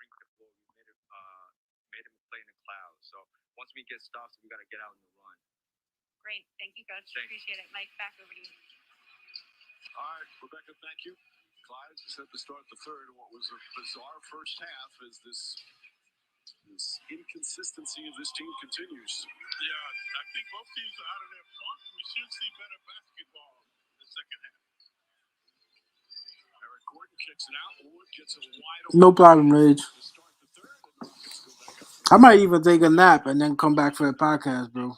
made him play in the clouds. So once we get stops, we got to get out in the run. Great. Thank you, Coach. Thanks. Appreciate it. Mike, back over to you. All right, Rebecca, thank you. Clyde set to start the third. What was a bizarre first half as this inconsistency of this team continues. Yeah, I think both teams are out of their funk. We should see better basketball in the second half. Eric Gordon kicks it out. Wood gets a wide open. No problem, Rage. To start the third, and the Rockets go back up. I might even take a nap and then come back for the podcast, bro.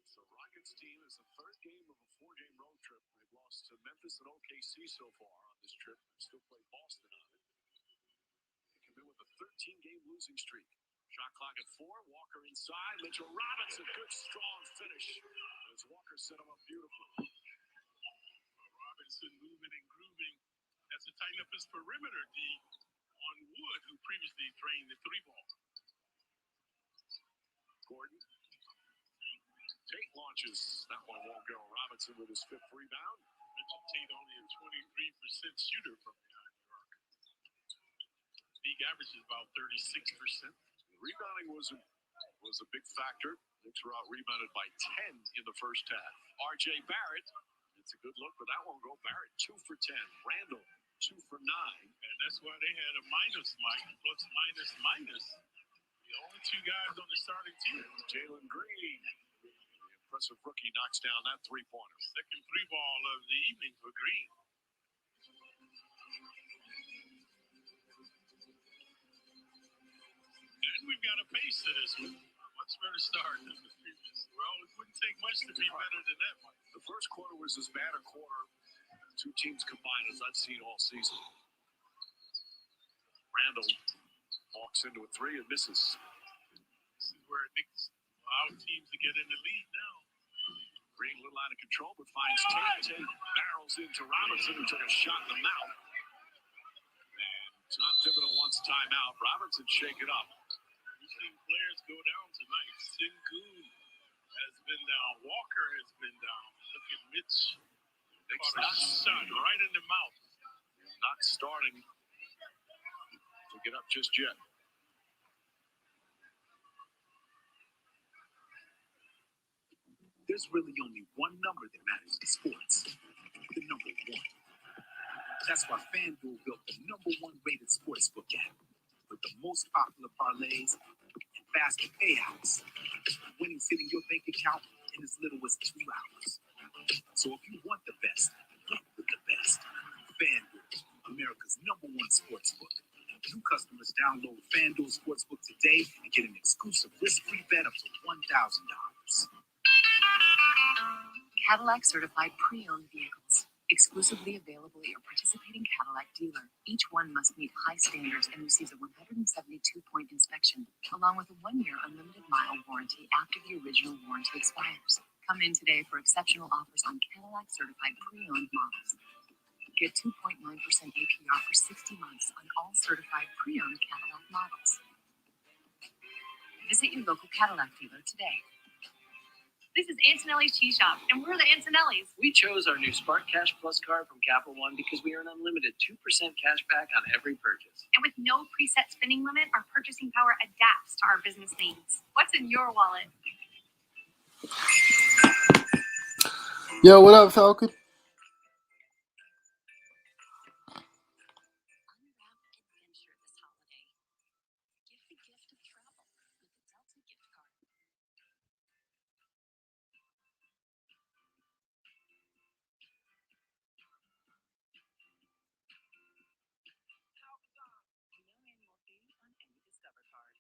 So Rockets team is the third game of a 4-game 13-game losing streak. Shot clock at 4. Walker inside. Mitchell Robinson, good strong finish. As Walker set him up beautifully. Robinson moving and grooving. Has to tighten up his perimeter D on Wood, who previously drained the 3-ball. Gordon. Tate launches. That one won't go. Robinson with his 5th rebound. Mitchell Tate only a 23% shooter from behind the arc. League average is about 36%. Rebounding was a big factor. Knicks were out rebounded by 10 in the first half. R.J. Barrett. It's a good look, but that won't go. Barrett 2 for 10. Randall 2 for 9. And that's why they had a minus, Mike. Plus, minus, minus. The only 2 guys on the starting team. Jalen Green. The impressive rookie knocks down that 3-pointer. Second 3-ball of the evening for Green. And we've got a pace to this one. Much better start than the previous. Well, it wouldn't take much to be better than that, Mike. The first quarter was as bad a quarter, 2 teams combined, as I've seen all season. Randall walks into a 3 and misses. This is where Knicks allow teams to get in the lead now. Green a little out of control, but finds Tate. Tate barrels into Robinson, who took a shot in the mouth. And Tom Thibodeau wants timeout. Robinson shake it up. We've seen players go down tonight. Sengun has been down. Walker has been down. Look at Mitch. Knicks Caught a shot right in the mouth. not starting to get up just yet. There's really only one number that matters to sports. The number 1. That's why FanDuel built the number 1 rated sportsbook app with the most popular parlays and faster payouts. Winning sitting your bank account in as little as 2 hours. So if you want the best, get with the best. FanDuel, America's number 1 sportsbook. New customers download FanDuel Sportsbook today and get an exclusive risk-free bet up to $1,000. Cadillac certified pre-owned vehicles. Exclusively available at your participating Cadillac dealer. Each one must meet high standards and receives a 172-point inspection, along with a 1-year unlimited mile warranty after the original warranty expires. Come in today for exceptional offers on Cadillac certified pre-owned models. Get 2.9% APR for 60 months on all certified pre-owned Cadillac models. Visit your local Cadillac dealer today. This is Antonelli's Cheese Shop, and we're the Antonellis. We chose our new Spark Cash Plus card from Capital One because we earn unlimited 2% cash back on every purchase. And with no preset spending limit, our purchasing power adapts to our business needs. What's in your wallet? Yo, what up, Falcon? Unwrap adventure this holiday. Give the gift of travel with the Delta gift card. No annual fee on any Discover card.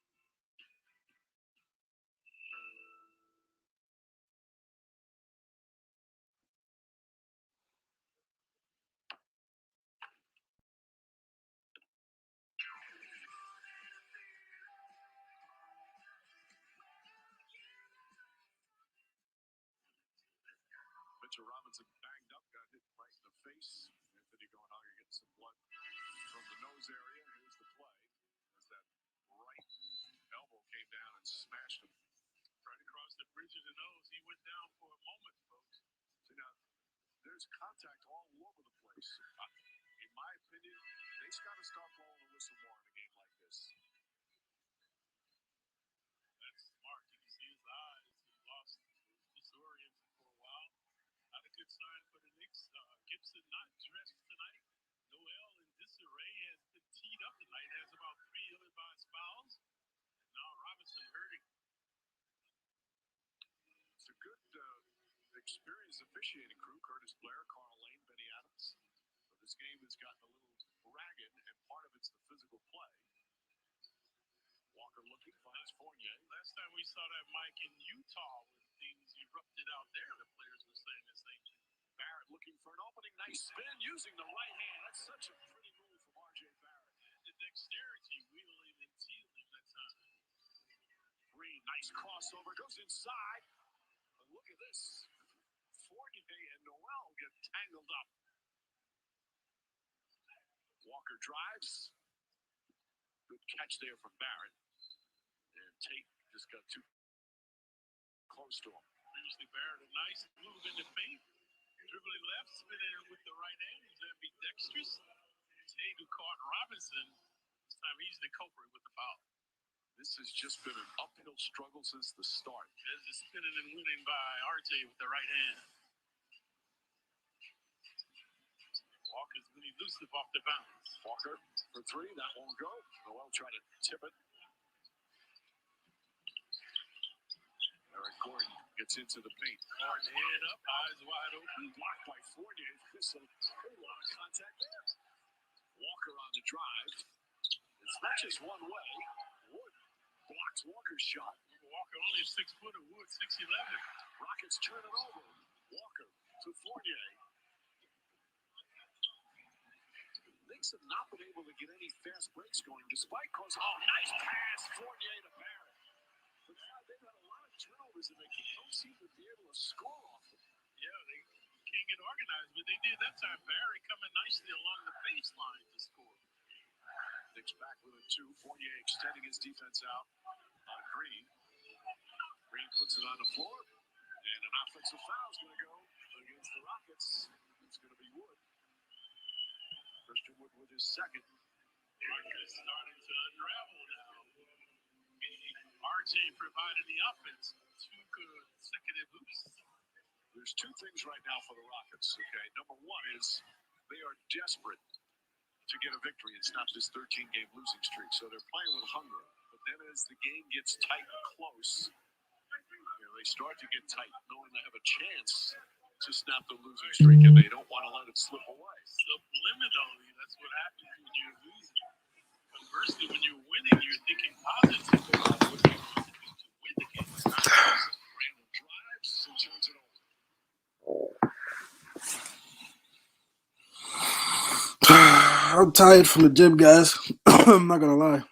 Mitchell Robinson banged up, got hit right in the face. Anthony Gonaga gets some blood from the nose area. Here's the play as that right elbow came down and smashed him. Right across the bridge of the nose. He went down for a moment, folks. So now, there's contact all over the place. In my opinion, they've got to start blowing the whistle more in a game like this. That's smart. You can see his eyes. He lost, disoriented for a while. Not a good sign for the Knicks. Gibson not dressed tonight. Noel in disarray has been teed up tonight. Has about 3 ill-advised fouls. And now Robinson hurting. It's a good, experienced officiating crew. Curtis Blair, Carl Lane, Benny Adams. But this game has gotten a little ragged, and part of it's the physical play. Walker looking, finds Fournier. Last time we saw that Mike in Utah when things erupted out there, the players were saying the same thing. Barrett looking for an opening. Nice spin using the right hand. That's such a pretty move from R.J. Barrett. And the dexterity wheeling and Nice crossover, goes inside. And look at this. Fournier and Noel get tangled up. Walker drives. Good catch there from Barrett. And Tate just got too close to him. Previously, Barrett, a nice move in the paint. Dribbling left, spinning it with the right hand. He's going to be dexterous. Tate, who caught Robinson, this time he's the culprit with the foul. This has just been an uphill struggle since the start. There's the spinning and winning by Arte with the right hand. Walker's been elusive off the bounce. Walker for three, that won't go. Noel tried to tip it. Eric Gordon gets into the paint. Gordon head up, eyes wide open. Blocked by Fournier. There's a lot of contact there. Walker on the drive. It's not just one way. Wood blocks Walker's shot. Walker only 6 foot, Wood 6'11". Rockets turn it over. Walker to Fournier. Knicks have not been able to get any fast breaks going despite causing. Oh, nice pass. Fournier to Barrett. But now they've had a lot of turnovers and they don't seem to be able to score off them. Yeah, they can't get organized, but they did that time. Barrett coming nicely along the baseline to score. Knicks back with a 2. Fournier extending his defense out on Green. Green puts it on the floor. And an offensive foul is going to go against the Rockets. It's going to be Wood. Christian Wood with his second. Rockets starting to unravel now. RJ provided the offense. 2 consecutive hoops. There's 2 things right now for the Rockets. Okay, number one is they are desperate to get a victory and stop this 13-game losing streak. So they're playing with hunger. But then as the game gets tight and close, they start to get tight, knowing they have a chance to snap the losing streak, and they don't want to let it slip away. Subliminally, that's what happens when you're losing. Conversely, when you're winning, you're thinking positive about what you want to do to win the game. Randall drives and turns it over. I'm tired from the gym, guys. I'm not gonna lie.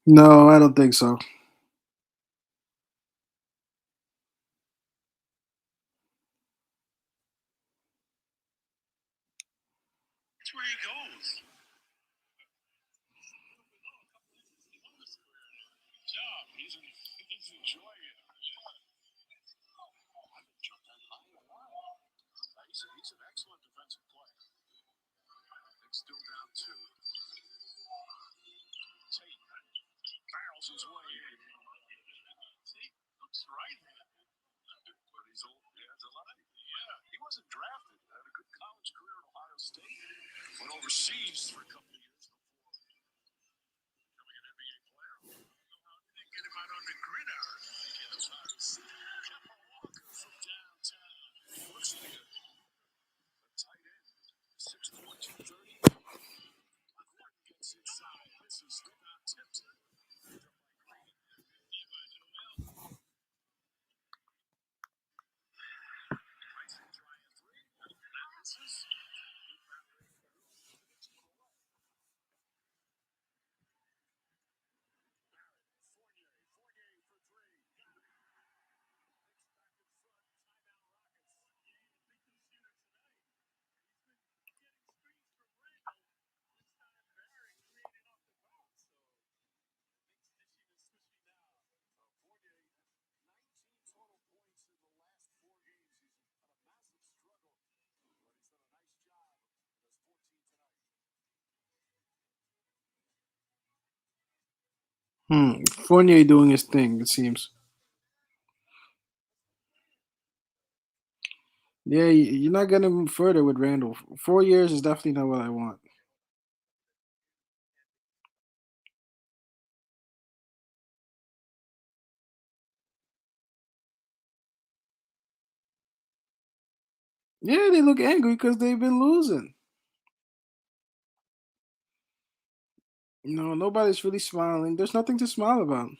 No, I don't think so. That's where he goes. Good job. He's enjoying it. He's an excellent defensive player. Knicks still down 2. Tate barrels his way in. Tate looks right-handed. But he's old. He has a lot. Yeah, he wasn't drafted. Had a good college career at Ohio State. Went overseas for a couple of years before becoming an NBA player. They get him out on the gridiron. Kemba Walker from downtown. Looks like a tight end. 6'4", 230. Gordon gets inside. This is rebound tipped. Fournier doing his thing, it seems. Yeah, you're not gonna move further with Randall. 4 years is definitely not what I want. Yeah, they look angry because they've been losing. No, nobody's really smiling. There's nothing to smile about.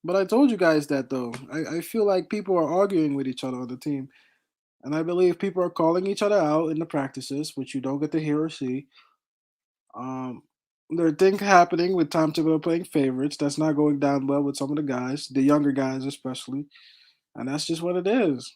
But I told you guys that though. I feel like people are arguing with each other on the team. And I believe people are calling each other out in the practices, which you don't get to hear or see. Um, there are things happening with Tom Thibodeau playing favorites. That's not going down well with some of the guys, the younger guys especially. And that's just what it is.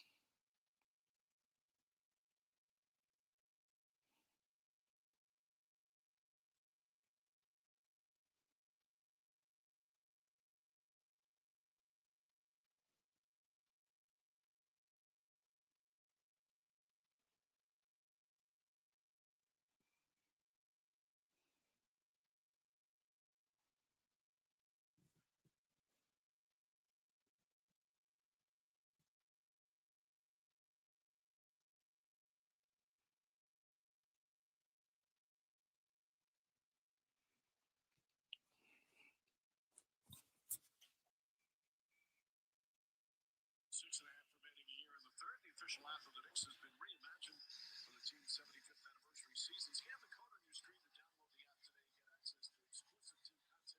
Six and a half remaining a year in the third. The official anthem of the Knicks has been reimagined for the team's 75th anniversary season. Scan the code on your screen to download the app today. Get access to exclusive team content,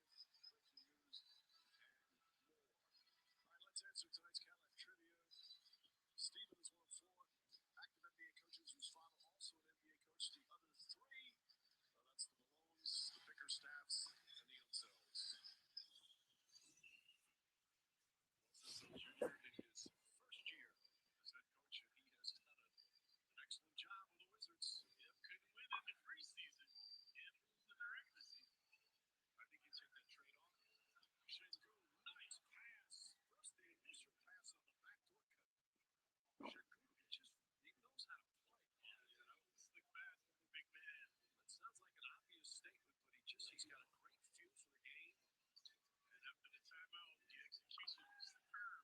breaking news, and more. All right, let's answer tonight's Cadillac trivia. Steven is one of four active NBA coaches whose father also an NBA coach. The other three, that's the Malones, the Bickerstaffs, and the Unsells. Junior in his first year as head coach, and he has done an excellent job with the Wizards. Yep, couldn't win in the preseason and lose in the regular season. I think you take that trade off. Shengun, nice pass. First, the initial pass on the backdoor cut. Shengun he knows how to play. Slick pass, big man. That sounds like an obvious statement, but he's got a great feel for the game. And after the timeout, the execution was superb.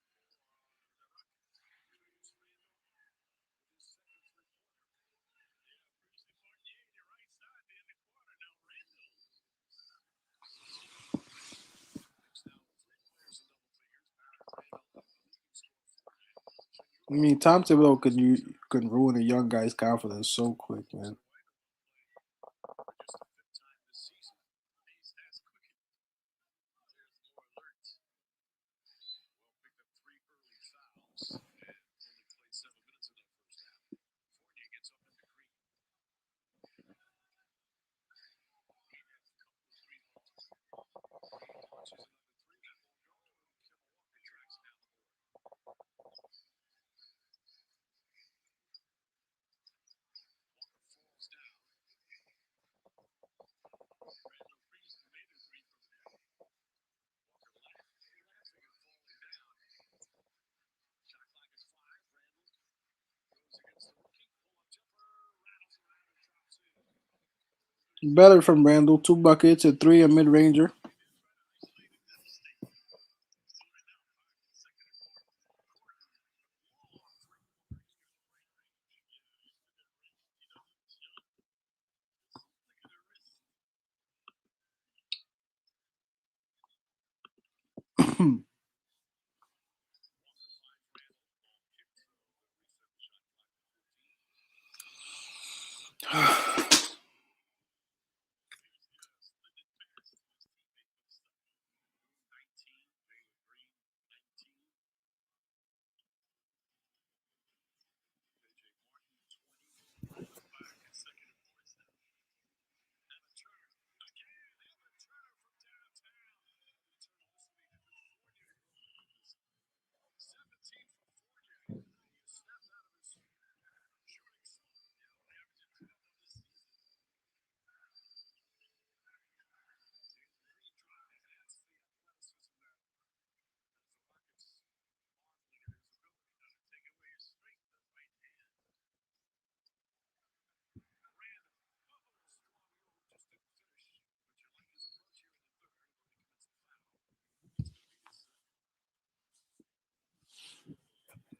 I mean, Tom Thibodeau can ruin a young guy's confidence so quick, man. Just the fifth time this season. He's has quickened. There's more alerts. Well, picked up 3 early fouls and only played 7 minutes in that first half. Fournier gets up in the green. He has a couple of 3-ball. He launches another 3. That won't go. And Kemba Walker tracks down the board. Walker falls down. Randall Reeves made a 3 from there. Walker laughing and falling down. Shot clock is 5. Randall goes against the rookie. Pull-up jumper. Rattles around and drops in. Better from Randall. 2 buckets, a 3, a mid ranger.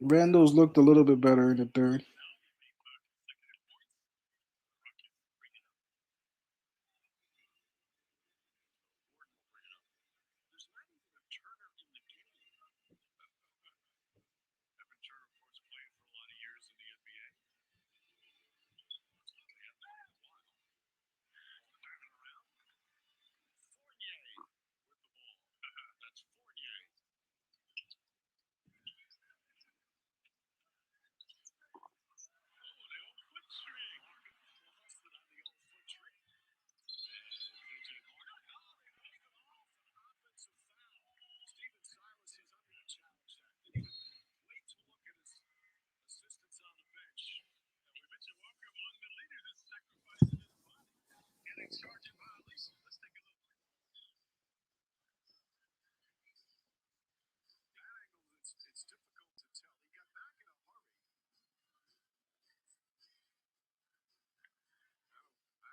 Randall's looked a little bit better in the third. There's not even a Turner in the game. Evan Turner, of course, played for a lot of years in the NBA. Driving around. Fournier with the ball. That's Fournier. Oh, the old foot string. Busted on the old foot string. JJ Martin. Oh, they make him off an offensive foul. Steven Silas is under a challenge that. Didn't even wait to look at his assistants on the bench. And we mentioned Walker among the leaders in sacrificing his body. Getting charged in violation. Let's take a look. That angle, it's difficult to tell. He got back in a hurry. I don't know.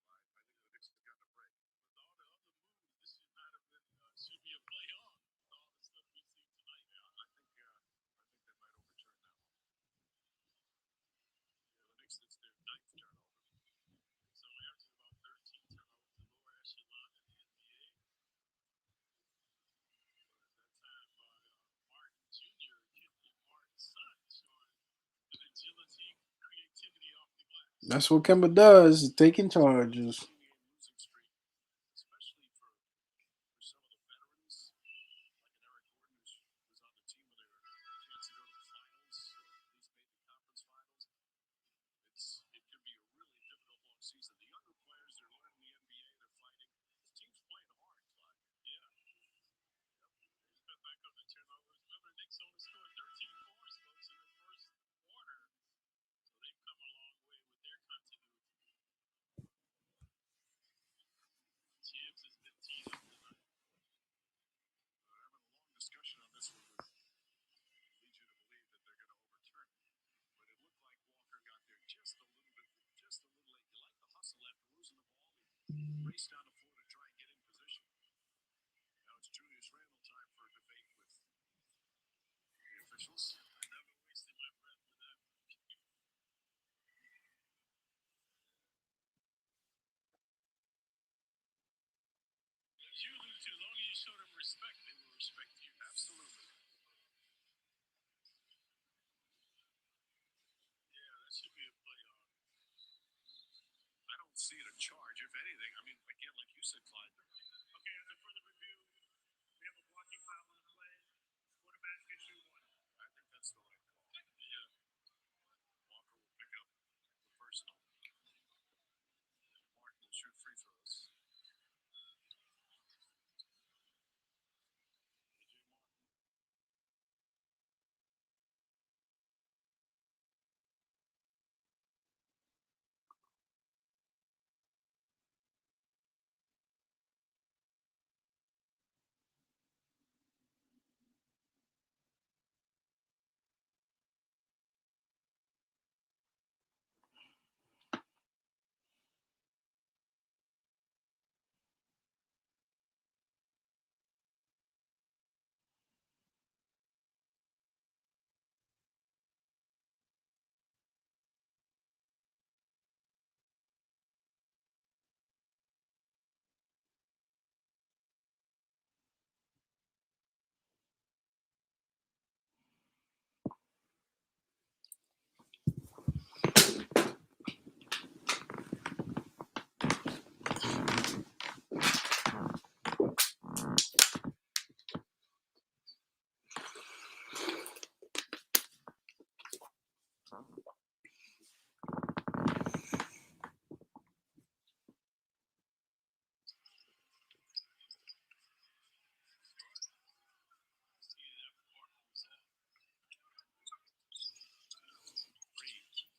I think the Knicks have gotten a break. With all the other moves, this should not have been should be a play on. With all the stuff we've seen tonight. Yeah, I think they might overturn that one. Yeah, the Knicks, it's their 9th turnover. So averaging about 13 turnovers, the lower echelon in the NBA. But at that time, Martin Jr., Martin's son, showing the agility, creativity off the glass. That's what Kemba does, taking charges. Losing streak, especially for some of the veterans, like an Eric Gordon, who was on the team when they were a chance to go to the finals, or at least made the conference finals. It can be a really difficult long season. The younger players, they're learning the NBA, they're fighting. This team's playing hard, Clyde. Yeah. Yep. Cut back on the turnovers. Remember, Knicks only scored 13 points, folks, in the first quarter. So they've come a long way with their continuity. Tibbs has been teed up tonight. We're having a long discussion on this one, which leads you to believe that they're going to overturn it. But it looked like Walker got there just a little late. You like the hustle after losing the ball. He raced down the floor to try and get in position. Now it's Julius Randle time for a debate with the officials. I never wasted my breath with that. As you alluded to, as long as you show them respect, they will respect you. Absolutely. Yeah, that should be a play on. I don't see it a charge, if anything. I mean, again, like you said, Clyde. Okay, after further review, we have a blocking foul on the play. Quarterback gets you one. I think that's the right call. Yeah. Walker will pick up the personal. Martin will shoot free throws. AJ Martin.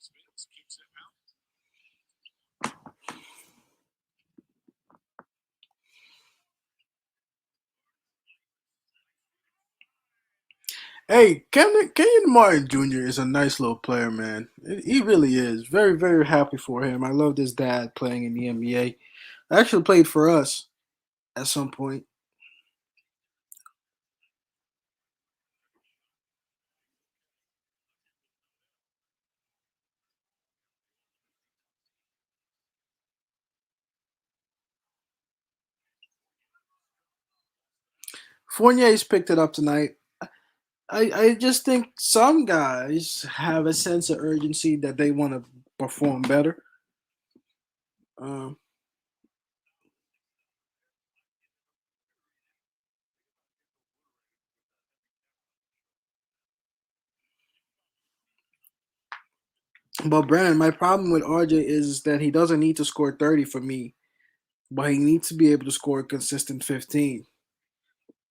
Spins, keeps it out. Hey, Kenyon Martin Jr. is a nice little player, man. He really is. Very, very happy for him. I love his dad playing in the NBA. Actually played for us at some point. Fournier's picked it up tonight. I just think some guys have a sense of urgency that they want to perform better. Um, but Brandon, my problem with RJ is that he doesn't need to score 30 for me, but he needs to be able to score a consistent 15.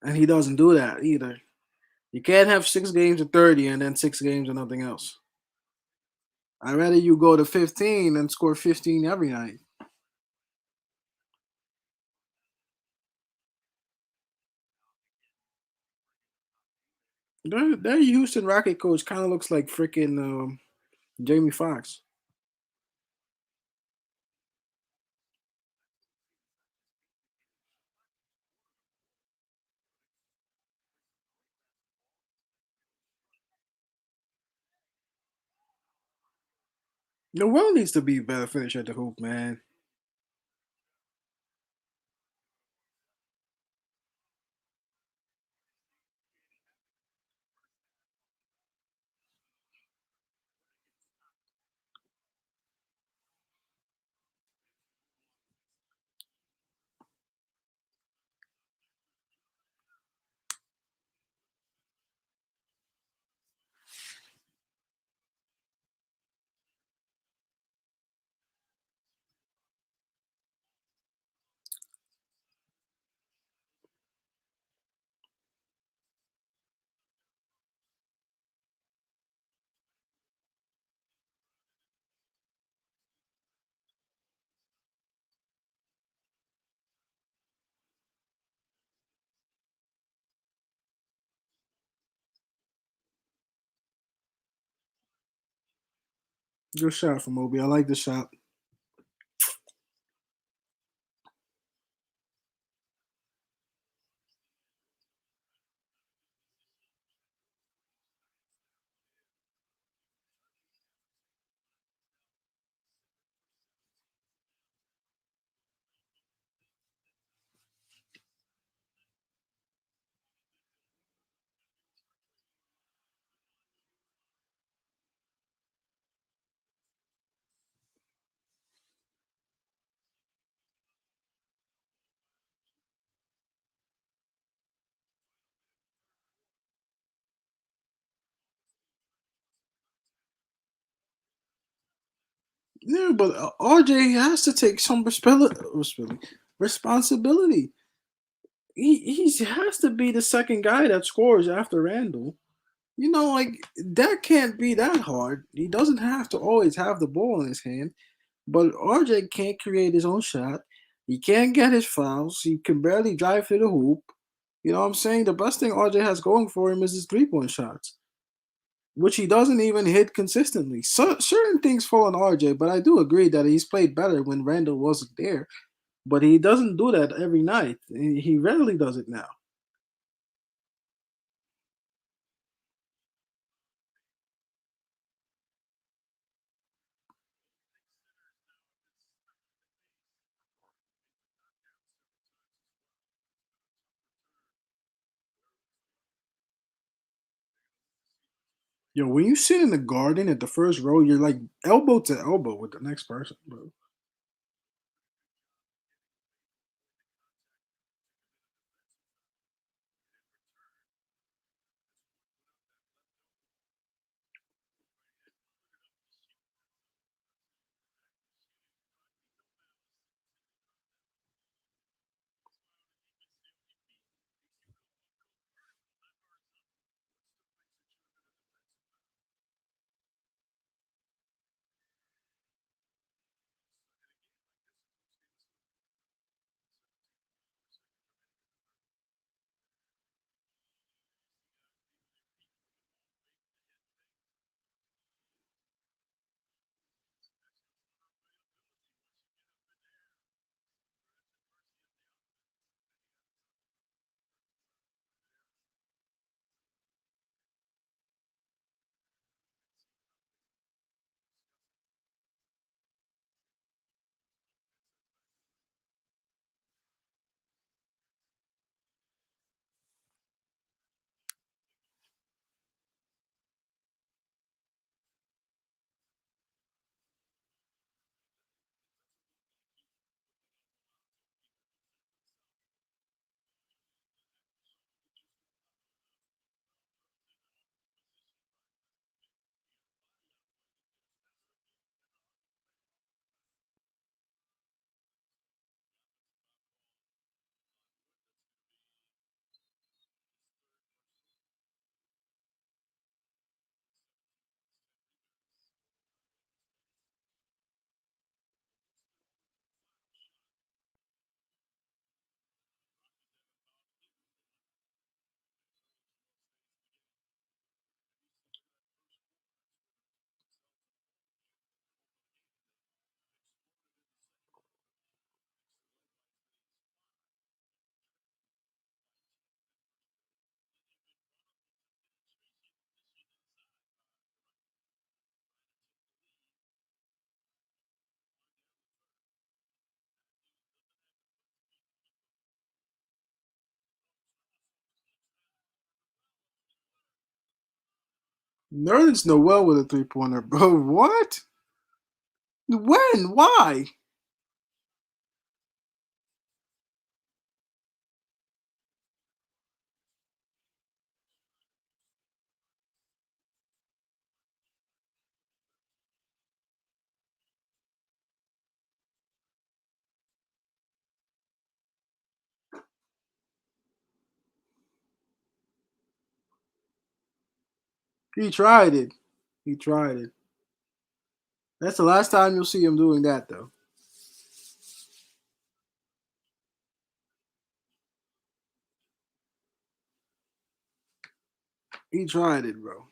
And he doesn't do that either. You can't have 6 games of 30 and then 6 games of nothing else. I'd rather you go to 15 and score 15 every night. Their Houston Rocket coach kind of looks like freaking Jamie Foxx. The world needs to be better finisher at the hoop, man. Good shot from Obi. I like the shot. Yeah, but RJ has to take some responsibility. He has to be the second guy that scores after Randall. Like that can't be that hard. He doesn't have to always have the ball in his hand. But RJ can't create his own shot. He can't get his fouls. He can barely drive to the hoop. You know what I'm saying? The best thing RJ has going for him is his 3-point shots, which he doesn't even hit consistently. So certain things fall on RJ, but I do agree that he's played better when Randall wasn't there. But he doesn't do that every night. He rarely does it now. Yo, when you sit in the garden at the first row, you're like elbow to elbow with the next person, bro. Nerlens Noel with a 3-pointer, bro. What? When? Why? He tried it. He tried it. That's the last time you'll see him doing that, though. He tried it, bro.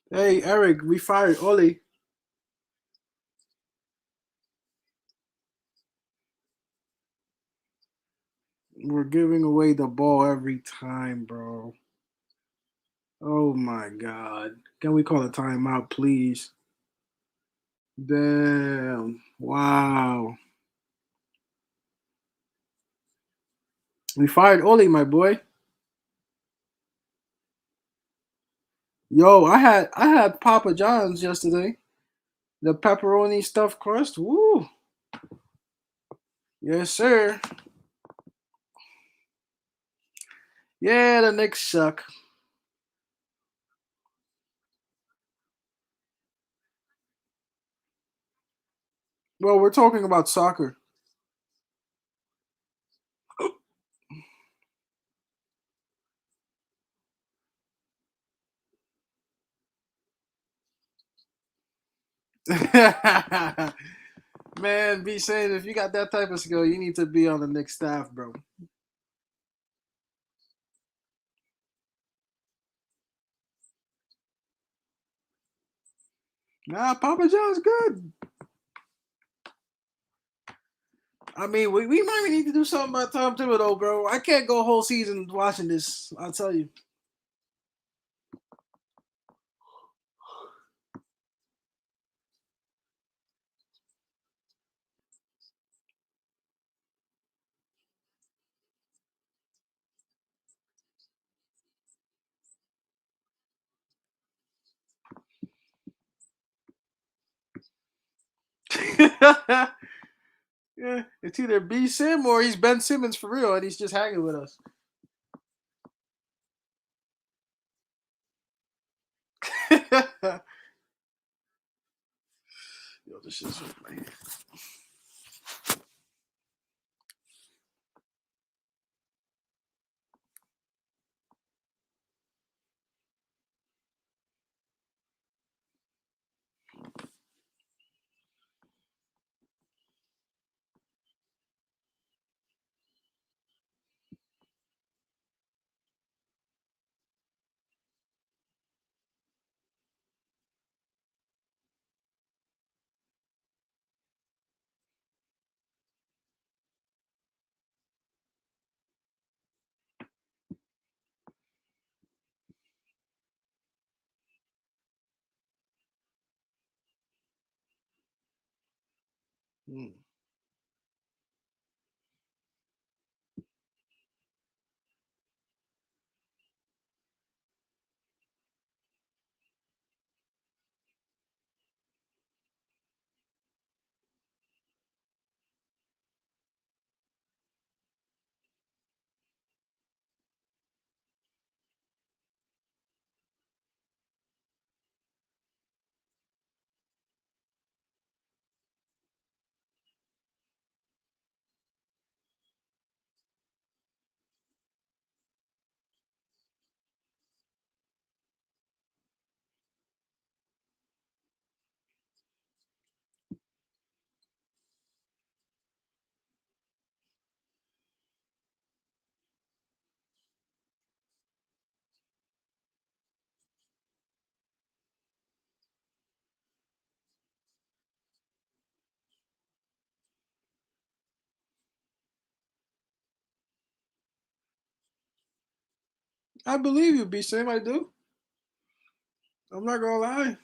Hey, Eric, we fired Oli. We're giving away the ball every time, bro. Oh my god. Can we call a timeout, please? Damn. Wow. We fired Oli, my boy. Yo, I had Papa John's yesterday. The pepperoni stuffed crust. Woo. Yes, sir. Yeah, the Knicks suck. Well, we're talking about soccer. Man, be saying if you got that type of skill, you need to be on the Knicks staff, bro. Nah, Papa John's good. I mean, we might need to do something about Tom Thibodeau, bro. I can't go a whole season watching this. I'll tell you. Yeah, it's either B Sim or he's Ben Simmons for real, and he's just hanging with us. Yo, this shit's man. Hmm. I believe you, B Sim. I do. I'm not gonna lie.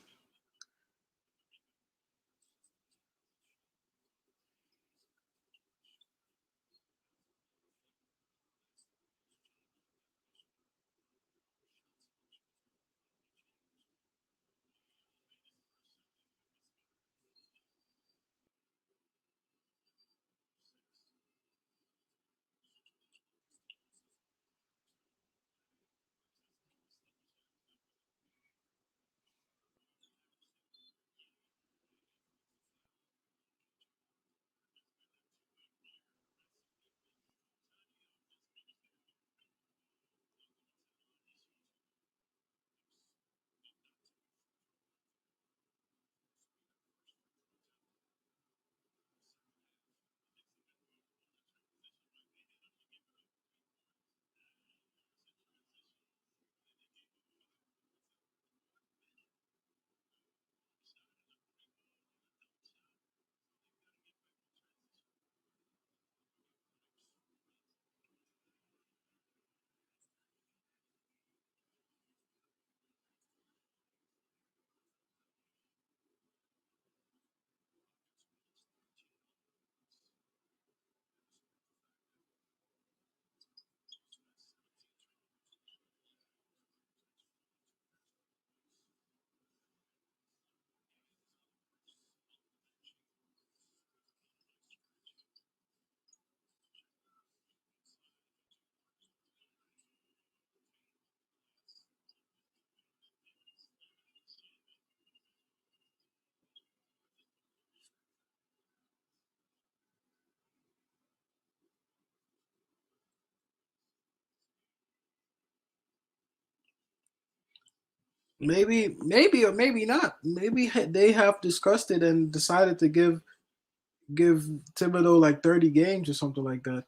Maybe, or maybe not. Maybe they have discussed it and decided to give Thibodeau like 30 games or something like that.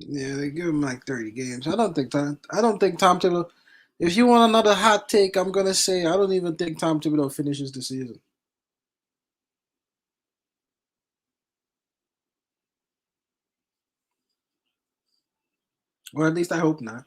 Yeah, they give him like 30 games. I don't think Tom Thibodeau. If you want another hot take, I'm gonna say I don't even think Tom Thibodeau finishes the season. Or at least I hope not.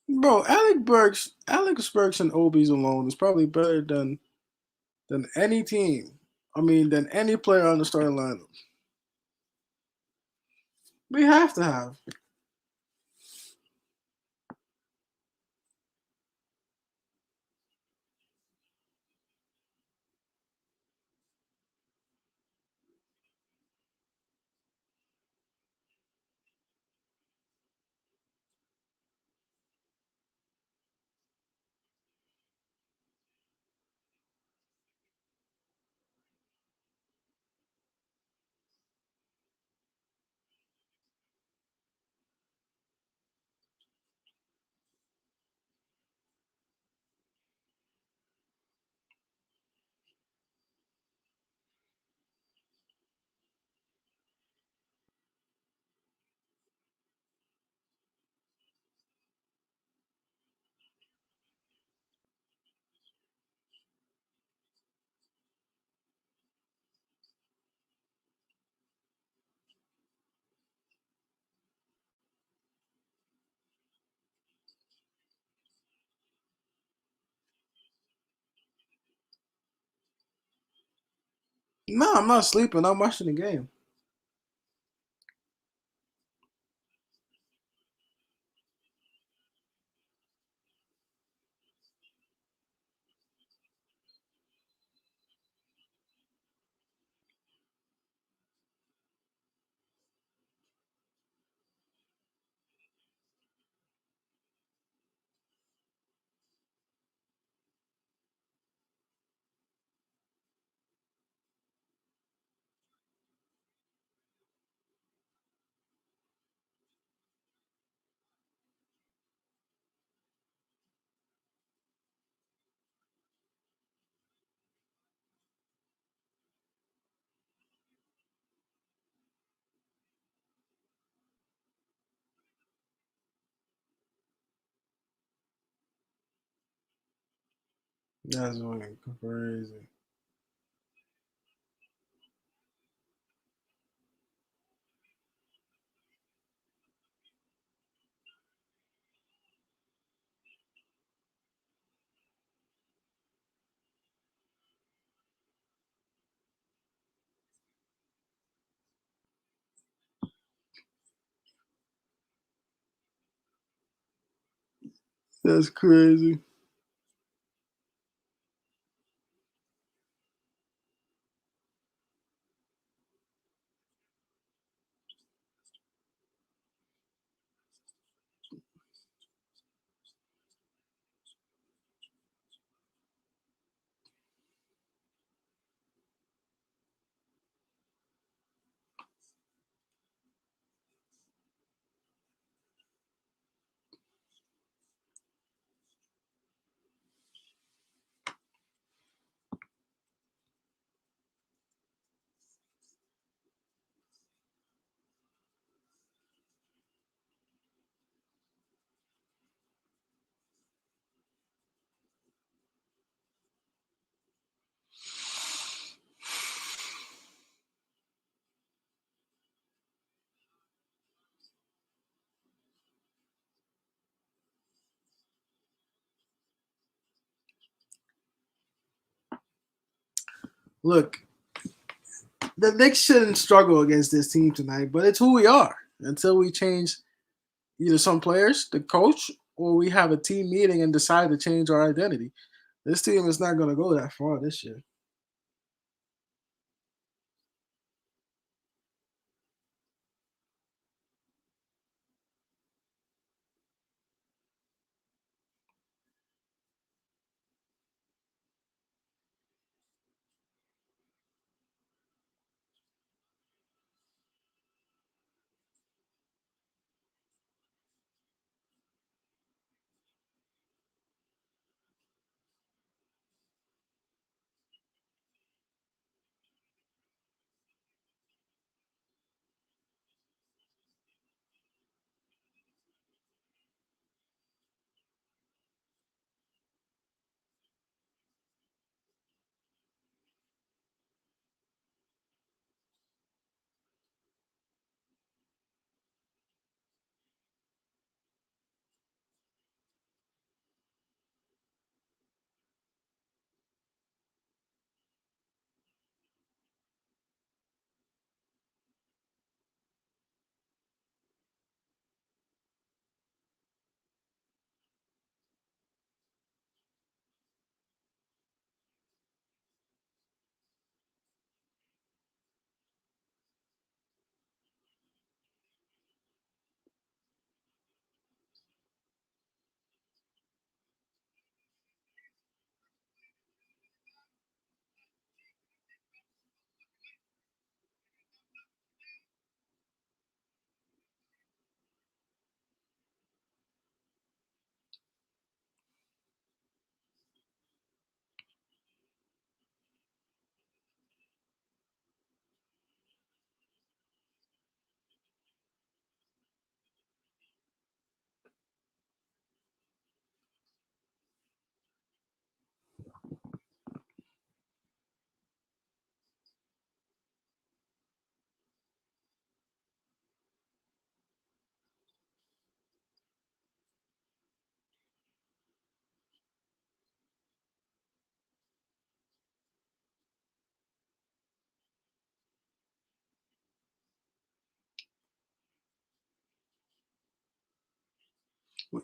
Bro, Alex Burks and Obi's alone is probably better than any team. I mean, than any player on the starting lineup. We have to have. No, I'm not sleeping. I'm watching the game. That's fucking crazy. That's crazy. Look, the Knicks shouldn't struggle against this team tonight, but it's who we are until we change either some players, the coach, or we have a team meeting and decide to change our identity. This team is not going to go that far this year.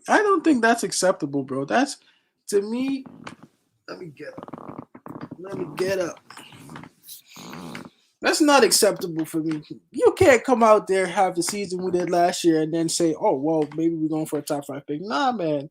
I don't think that's acceptable, bro. That's to me. Let me get up. Let me get up. That's not acceptable for me. You can't come out there, have the season we did last year, and then say, "Oh, well, maybe we're going for a top 5 pick." Nah, man.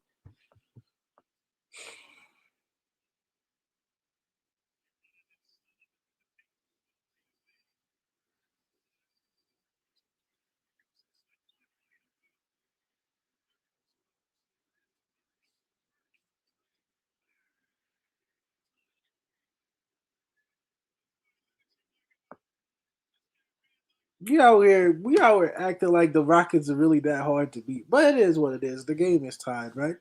We out here acting like the Rockets are really that hard to beat. But it is what it is. The game is tied, right?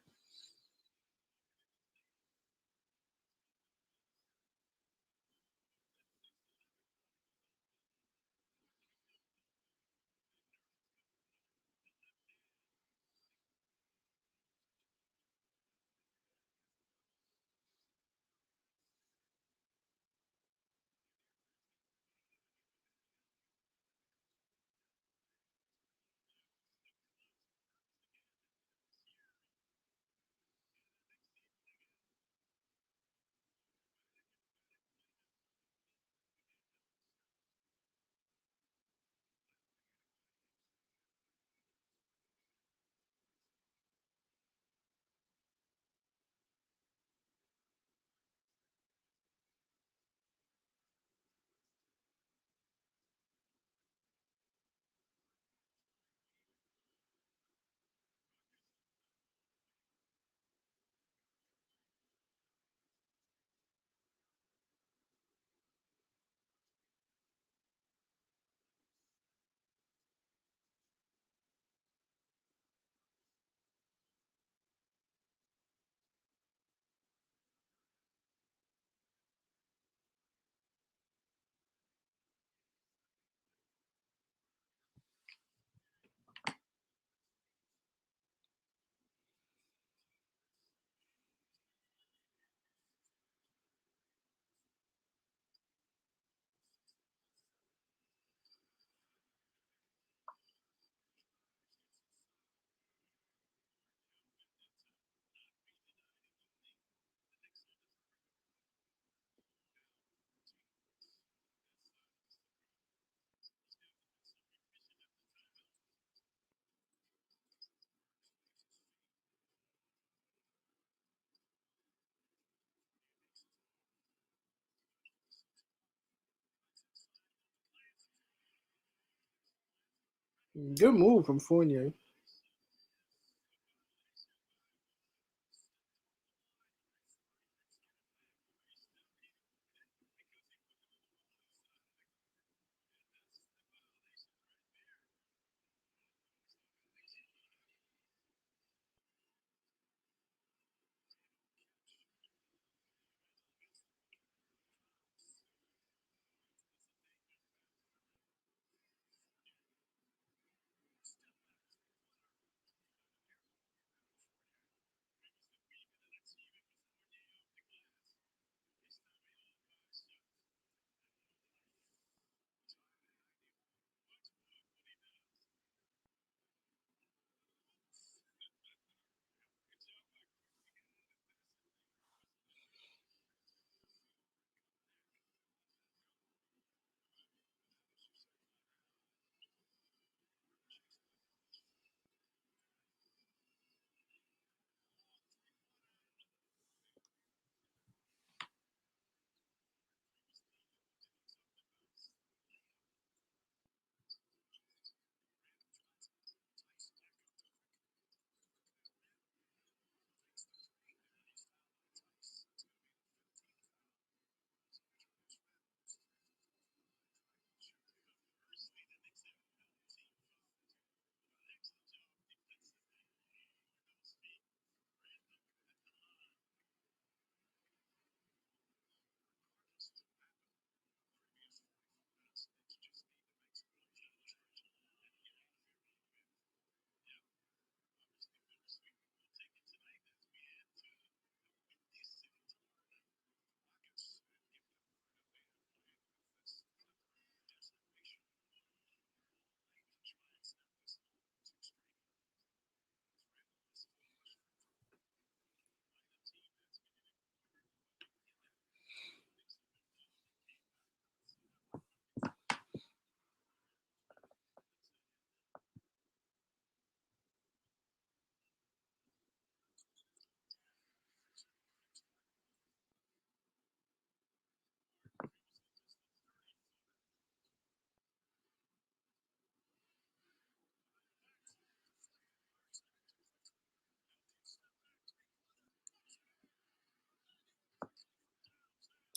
Good move from Fournier.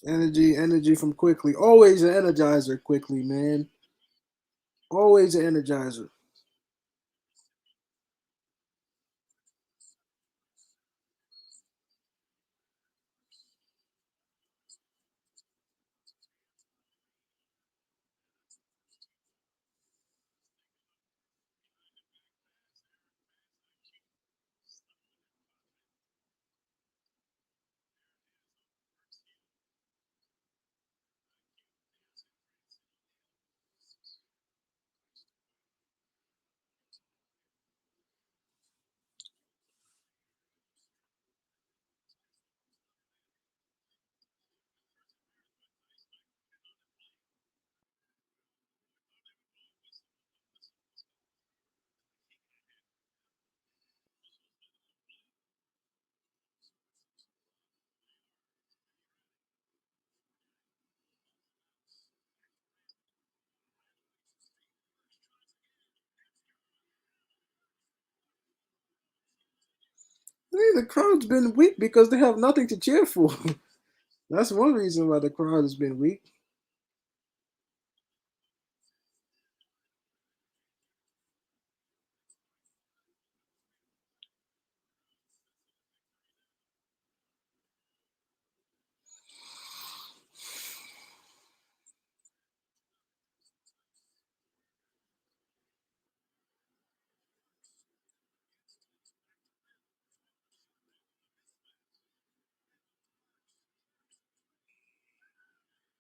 Energy from Quickly. Always an energizer, Quickly, man. Always an energizer. Hey, the crowd's been weak because they have nothing to cheer for. That's one reason why the crowd has been weak.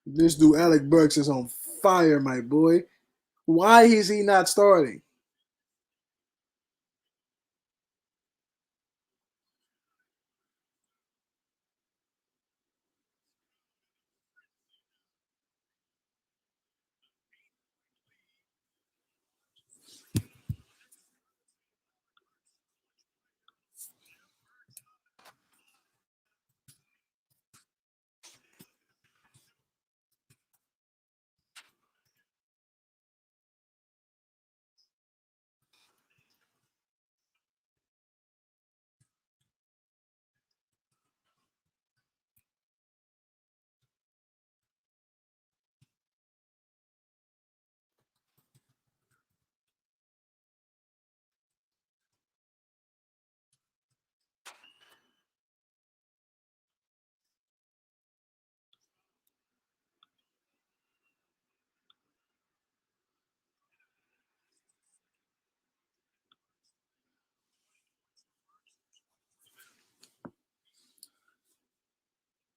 This dude Alec Burks is on fire, my boy. Why is he not starting?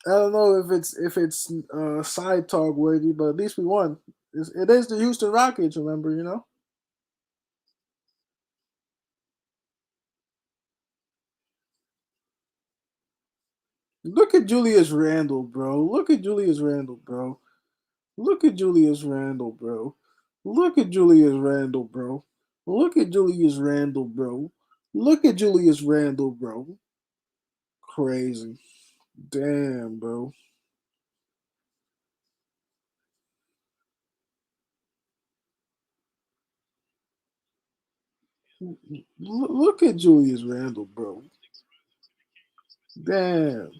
I don't know if it's side talk worthy, but at least we won. It is the Houston Rockets, remember, you know? Look at Julius Randle, bro. Look at Julius Randle, bro. Look at Julius Randle, bro. Look at Julius Randle, bro. Look at Julius Randle, bro. Look at Julius Randle, bro. Crazy. Damn, bro. Look at Julius Randle, bro. Damn.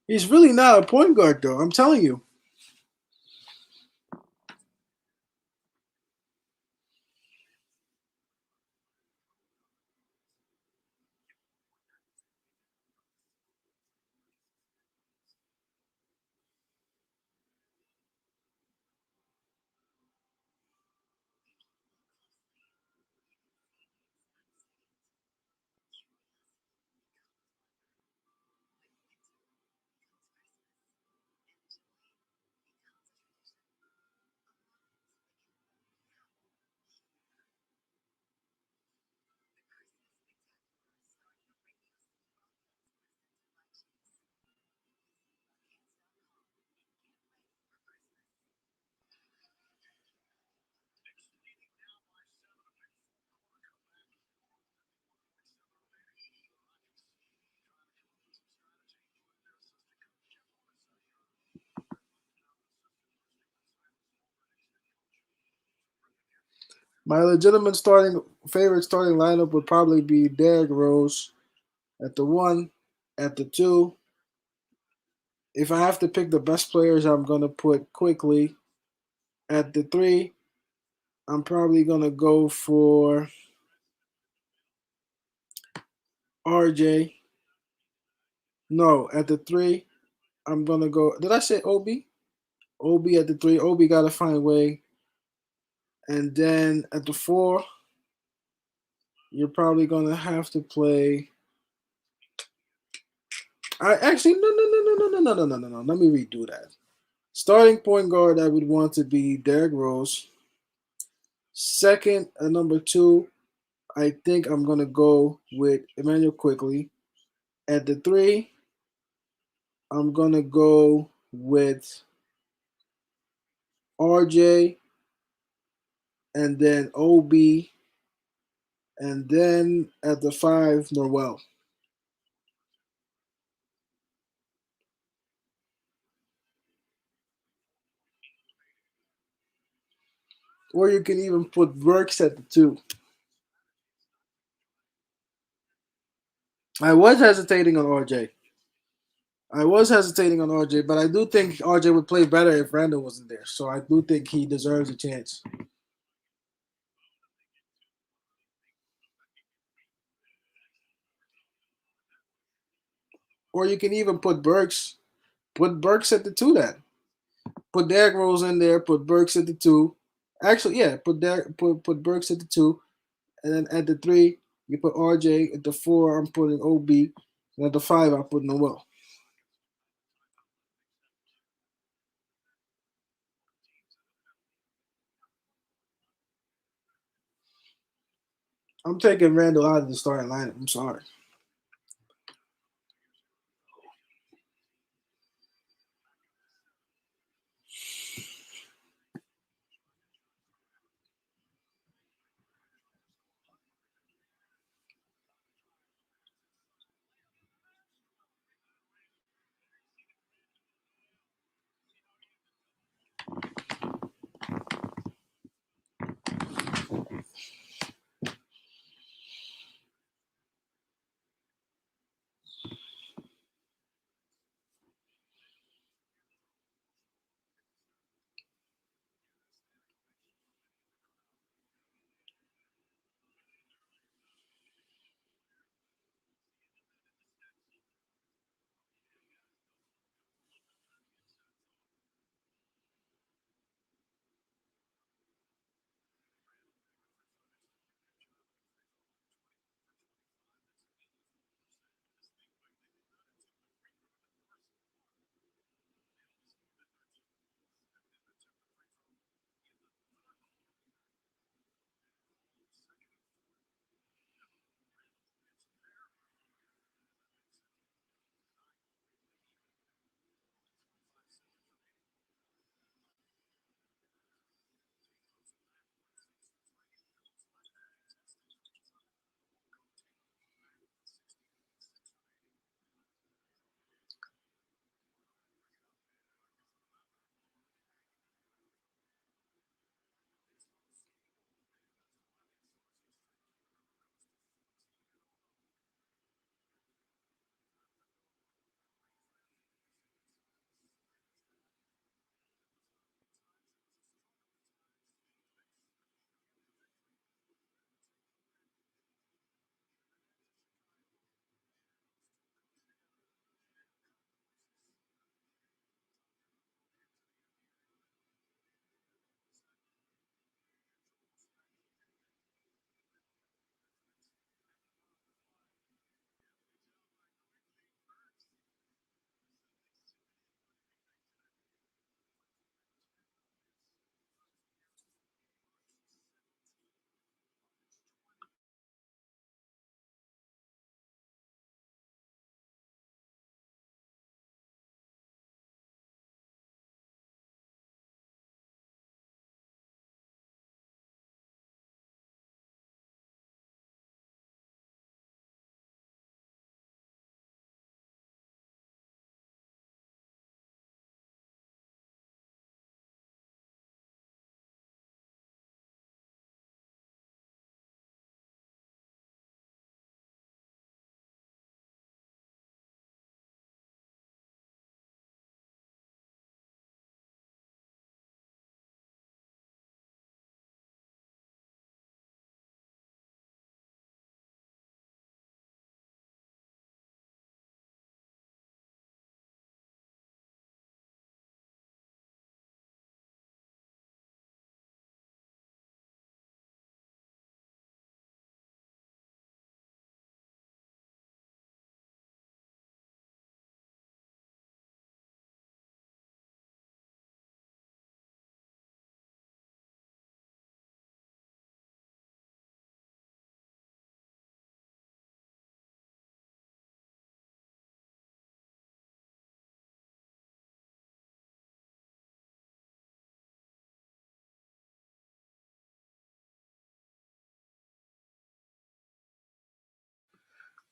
He's really not a point guard, though. I'm telling you. My legitimate favorite starting lineup would probably be Derrick Rose at the one, at the two. If I have to pick the best players, I'm gonna put quickly at the three. I'm probably gonna go for RJ. No, at the 3, I'm gonna go. Did I say Obi? Obi at the 3. Obi gotta find a way. And then at the 4, you're probably gonna have to play. I actually no. Let me redo that. Starting point guard, I would want to be Derrick Rose. Second, number 2, I think I'm gonna go with Emmanuel Quickly. At the 3, I'm gonna go with RJ, and then OB, and then at the 5, Norwell. Or you can even put Burks at the 2. I was hesitating on RJ. But I do think RJ would play better if Randall wasn't there. So I do think he deserves a chance. Or you can even put Burks. Put Burks at the 2 then. Put Derrick Rose in there. Put Burks at the 2. Actually, yeah, put Burks at the 2, and then at the 3 you put RJ. At the 4 I'm putting OB, and at the 5 I put Noel. I'm taking Randall out of the starting lineup. I'm sorry.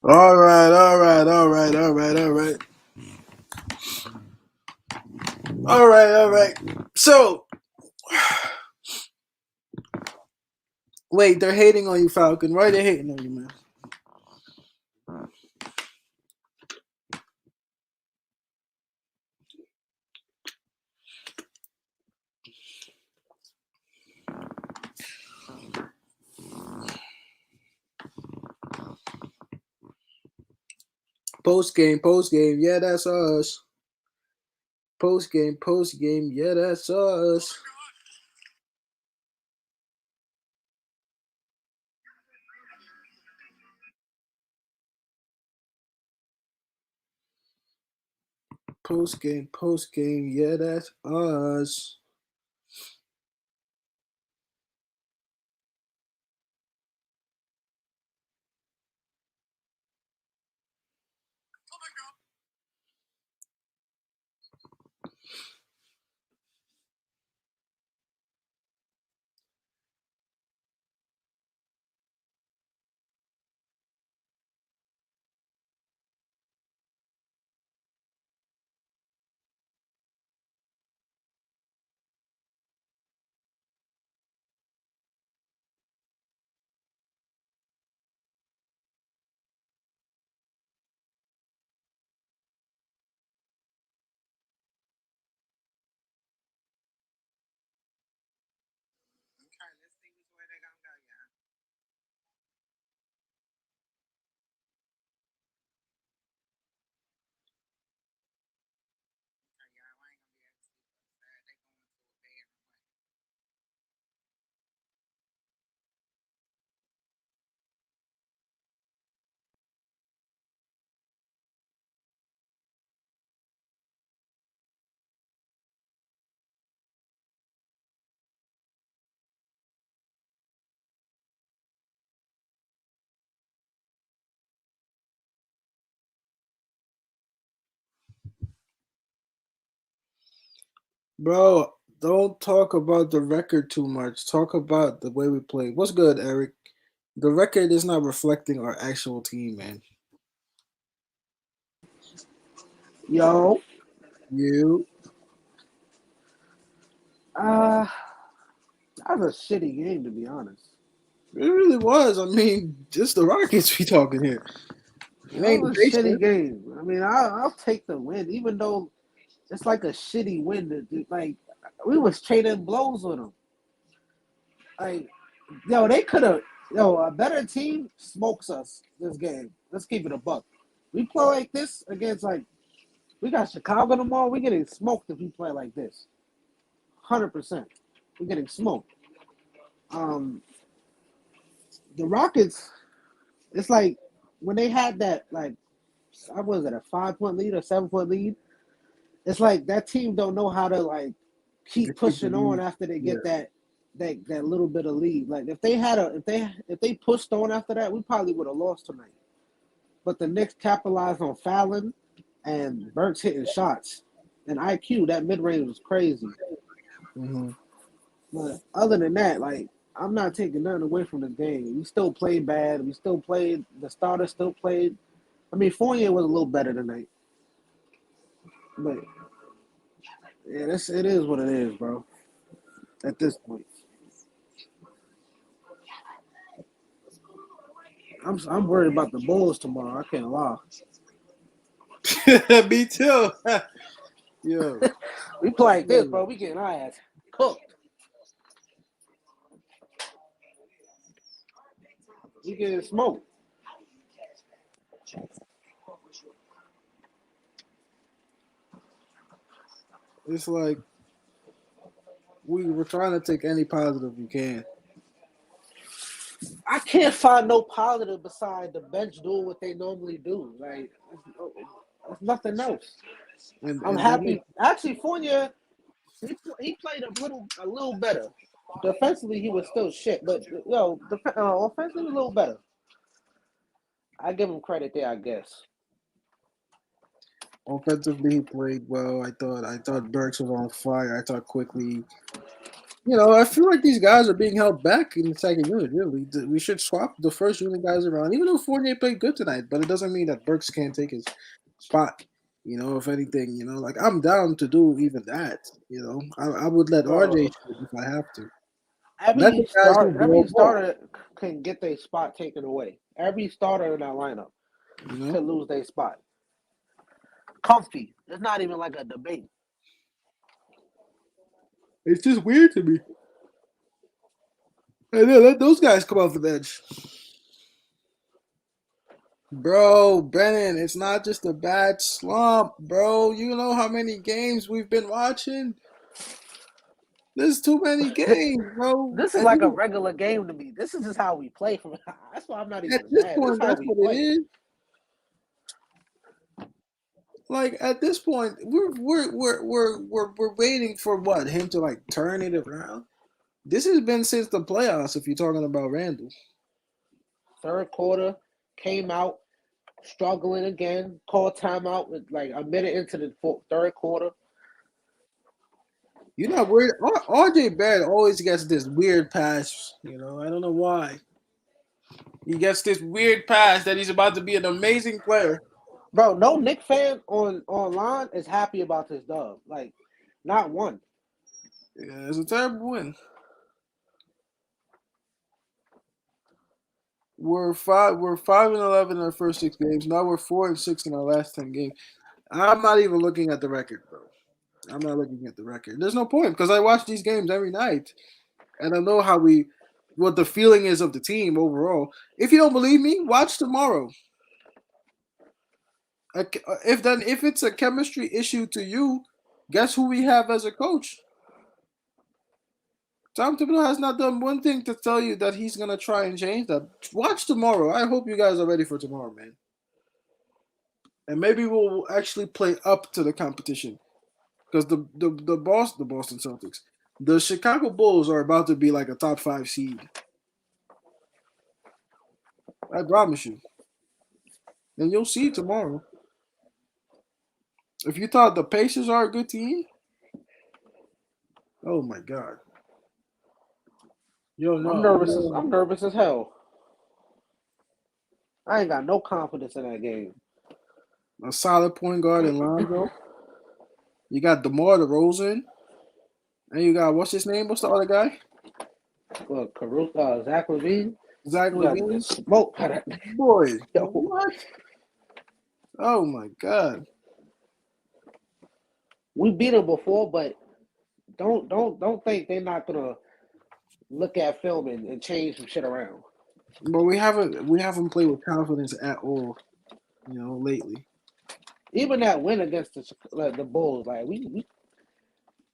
All right. So, wait, they're hating on you, Falcon. Why are they hating on you, man? Post game, yeah, that's us. Post game, yeah, that's us. Post game, yeah, that's us. Bro, don't talk about the record too much. Talk about the way we play. What's good, Eric? The record is not reflecting our actual team, man. Yo, You that was a shitty game to be honest. it really was. I mean, just the Rockets we talking here. It That ain't was a Pacers. shitty game. I mean, I'll take the win, even though it's like a shitty win. Like we was trading blows with them. Like, yo, they could have. Yo, a better team smokes us this game. Let's keep it a buck. We play like this against we got Chicago tomorrow. We getting smoked if we play like this. 100%. We're getting smoked. The Rockets. It's like when they had that I was it a 5 point lead or 7 point lead. It's like that team don't know how to keep pushing on after they get that little bit of lead. Like if they pushed on after that, we probably would have lost tonight. But the Knicks capitalized on fouling and Burks hitting shots. And IQ, that mid range was crazy. Mm-hmm. But other than that, I'm not taking nothing away from this game. We still played bad. We still played. The starters still played. I mean, Fournier was a little better tonight. But yeah, it is what it is, bro. At this point, I'm worried about the Bulls tomorrow. I can't lie. Me too. Yo, We play like this, bro. We getting our ass cooked. We getting smoked. it's like we were trying to take any positive we can. I can't find no positive beside the bench doing what they normally do. Like, there's nothing else. I'm happy. Actually, Fournier, he played a little better. Defensively, he was still shit, but offensively, a little better. I give him credit there, I guess. Offensively, he played well. I thought Burks was on fire. I thought Quickly I feel like these guys are being held back in the second unit. Really, we should swap the first unit guys around. Even though Fournier played good tonight, but it doesn't mean that Burks can't take his spot. If anything, like I'm down to do even that. I would let RJ Bro, shoot if I have to. Let the every guys who every blow ball. starter can get their spot taken away. Every starter in that lineup You know, can lose their spot. Comfy. It's not even like a debate. it's just weird to me. And then let those guys come off the bench. Bro, Brennan, it's not just a bad slump, bro. You know how many games we've been watching? There's too many games, bro. This is like a regular game to me. This is just how we play. That's why I'm not At even this mad. This is point, how that's we what it play. is. Like at this point, we're waiting for what him to like turn it around. This has been since the playoffs. If you're talking about Randall, Third quarter, came out struggling again. Called timeout with like a minute into the third quarter. you're not worried. RJ Barrett always gets this weird pass. I don't know why. He gets this weird pass that he's about to be an amazing player. Bro, no Knick fan online is happy about this dub. Like, not one. Yeah, it's a terrible win. We're 5-11 in our first 6 games. Now we're 4-6 in our last 10 games. I'm not even looking at the record, bro. I'm not looking at the record. There's no point because I watch these games every night, and I know what the feeling is of the team overall. If you don't believe me, watch tomorrow. If it's a chemistry issue to you, guess who we have as a coach? Tom Thibodeau has not done one thing to tell you that he's gonna try and change that. Watch tomorrow. I hope you guys are ready for tomorrow, man. And maybe we'll actually play up to the competition because the Boston Celtics, the Chicago Bulls are about to be like a top 5 seed. I promise you. And you'll see tomorrow. If you thought the Pacers are a good team, oh my god. I'm nervous as hell. I ain't got no confidence in that game. A solid point guard in Lonzo. You got DeMar DeRozan. And you got, what's his name? What's the other guy? Look, Caruso, Zach LaVine. Zach LaVine. Smoke. Boy, Yo. what? Oh my god. We beat them before, but don't think they're not gonna look at film and change some shit around. But we haven't played with confidence at all, lately. Even that win against the Bulls, like we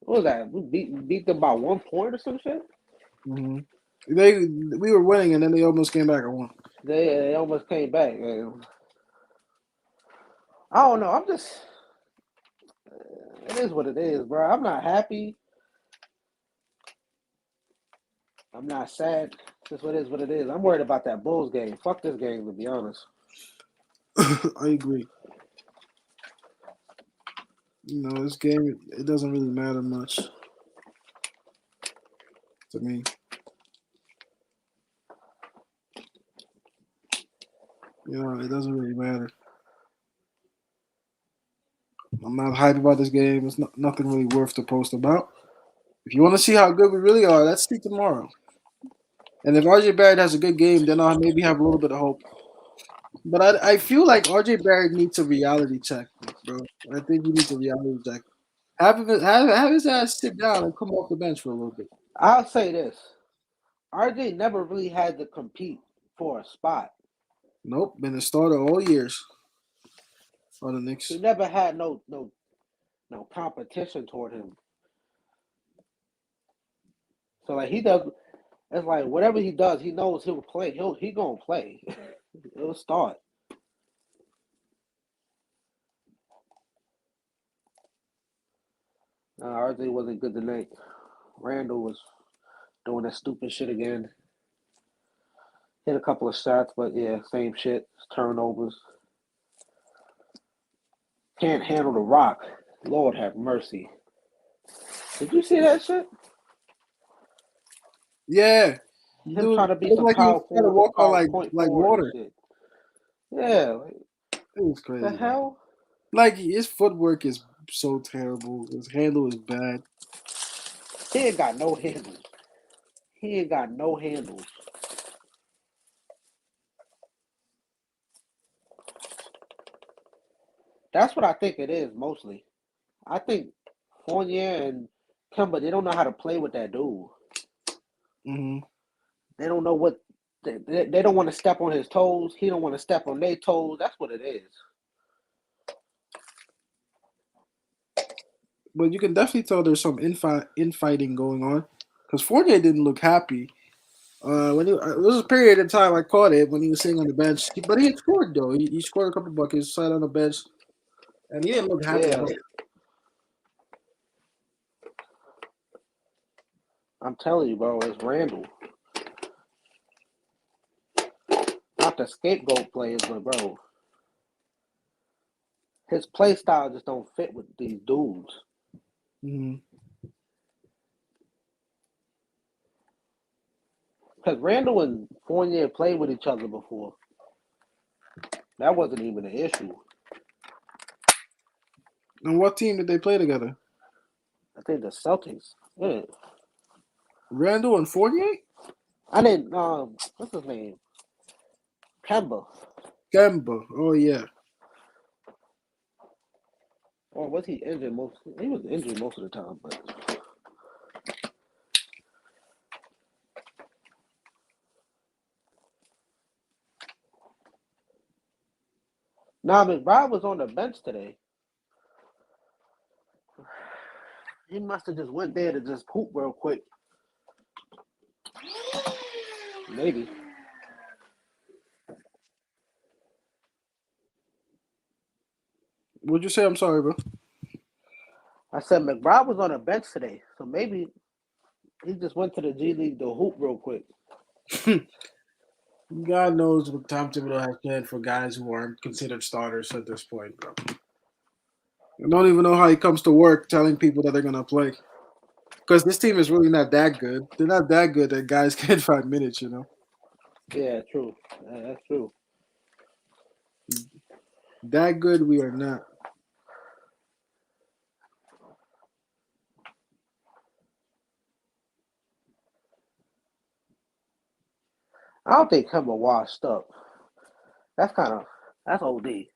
what was that? We beat them by 1 point or some shit. Mm-hmm. We were winning and then they almost came back and won. They almost came back. Man. I don't know. I'm just. It is what it is, bro. I'm not happy. I'm not sad. Just what it is. I'm worried about that Bulls game. Fuck this game, to be honest. I agree. This game, it doesn't really matter much to me. It doesn't really matter. I'm not hyped about this game. It's nothing really worth to post about. If you want to see how good we really are, let's see tomorrow. And if RJ Barrett has a good game, then I'll maybe have a little bit of hope. But I feel like RJ Barrett needs a reality check, bro. I think he needs a reality check. Have his ass sit down and come off the bench for a little bit. I'll say this. RJ never really had to compete for a spot. Nope, been a starter all years on the Knicks. He never had no competition toward him. So like he does, it's like whatever he does, he knows he'll play. He gonna play. He'll start. RJ wasn't good tonight. Randall was doing that stupid shit again. Hit a couple of shots, but yeah, same shit. Turnovers. Can't handle the rock. Lord have mercy. Did you see that shit? Yeah, Him trying dude, to it be looked some like he was power trying to forward, walk on power point like forward and water. shit. Yeah, like, It was the crazy, man. hell? Like his footwork is so terrible. His handle is bad. He ain't got no handles. He ain't got no handles. That's what I think it is mostly. I think Fournier and Kemba, they don't know how to play with that dude. Hmm They don't know what they don't want to step on his toes. He don't want to step on their toes. That's what it is. But you can definitely tell there's some infighting going on because Fournier didn't look happy. When there was a period of time I caught it when he was sitting on the bench, but he had scored though. He scored a couple buckets, sat on the bench, and he didn't look happy at Yeah, all. I'm telling you, bro, it's Randall. Not the scapegoat players, but bro, his play style just don't fit with these dudes. Hmm Because Randall and Fournier played with each other before. That wasn't even an issue. And what team did they play together? I think the Celtics. Yeah. Randall and Fournier? I didn't. What's his name? Kemba. Kemba. Oh yeah. Or was he injured most? He was injured most of the time, but. Nah, McBride was on the bench today. He must have just went there to just poop real quick. Maybe. What'd you say? I'm sorry, bro. I said McBride was on the bench today, so maybe he just went to the G League to hoop real quick. God knows what Tom Thibodeau has planned for guys who aren't considered starters at this point, bro. I don't even know how he comes to work telling people that they're gonna play. Because this team is really not that good. They're not that good that guys get 5 minutes, you know. Yeah, true. That's true. That good we are not. I don't think Kemba washed up. That's OD.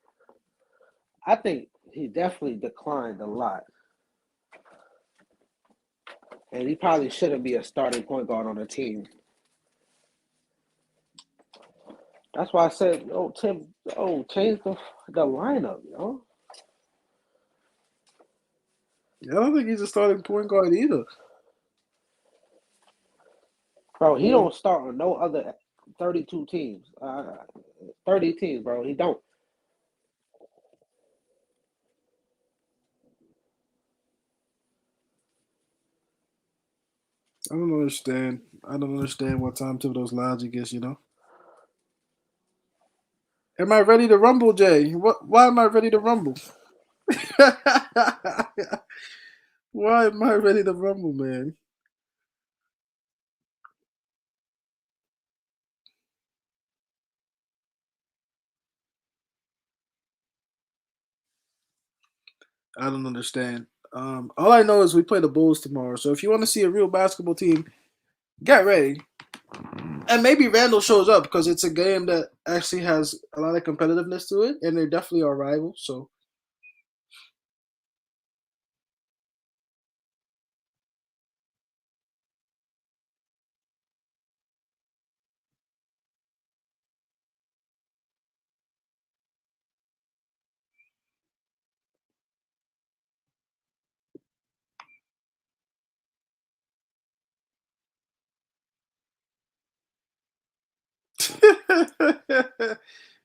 I think he definitely declined a lot. And he probably shouldn't be a starting point guard on the team. That's why I said, Tim, change the lineup, yo. I don't think he's a starting point guard either. Bro, he don't start on no other 32 teams. 30 teams, bro. He don't. I don't understand. I don't understand what Tom Thibodeau's logic is, you know. Am I ready to rumble, Jay? Why am I ready to rumble? Why am I ready to rumble, man? I don't understand. All I know is we play the Bulls tomorrow. So if you want to see a real basketball team, get ready. And maybe Randall shows up because it's a game that actually has a lot of competitiveness to it, and they definitely are rivals. So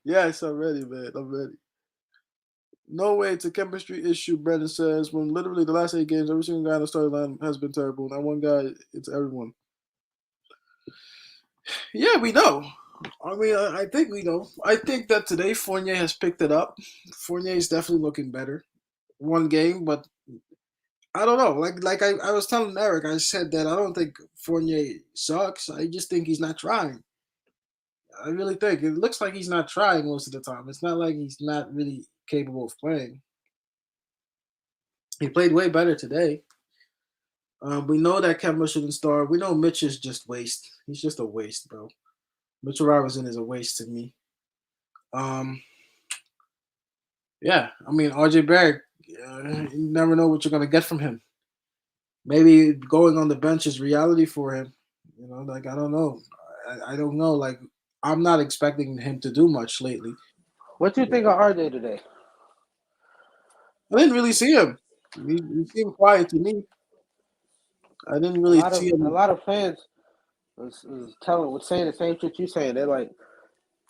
yes, I'm ready, man. I'm ready. No way, it's a chemistry issue, Brendan says, when literally the last 8 games, every single guy in the starting line has been terrible. That one guy, it's everyone. Yeah, we know. I mean, I think we know. I think that today Fournier has picked it up. Fournier is definitely looking better. One game, but I don't know. I was telling Eric, I said that I don't think Fournier sucks. I just think he's not trying. I really think it looks like he's not trying most of the time. It's not like he's not really capable of playing. He played way better today. We know that Kemba shouldn't start. We know Mitch is just waste. He's just a waste, bro. Mitchell Robinson is a waste to me. Um, yeah, I mean RJ Barrett. You never know what you're gonna get from him. Maybe going on the bench is reality for him. You know, like I don't know. I don't know. Like I'm not expecting him to do much lately. What you think of RJ today? I didn't really see him. He seemed quiet to me. I didn't really see A him. lot of fans was saying the same shit you saying. They're like,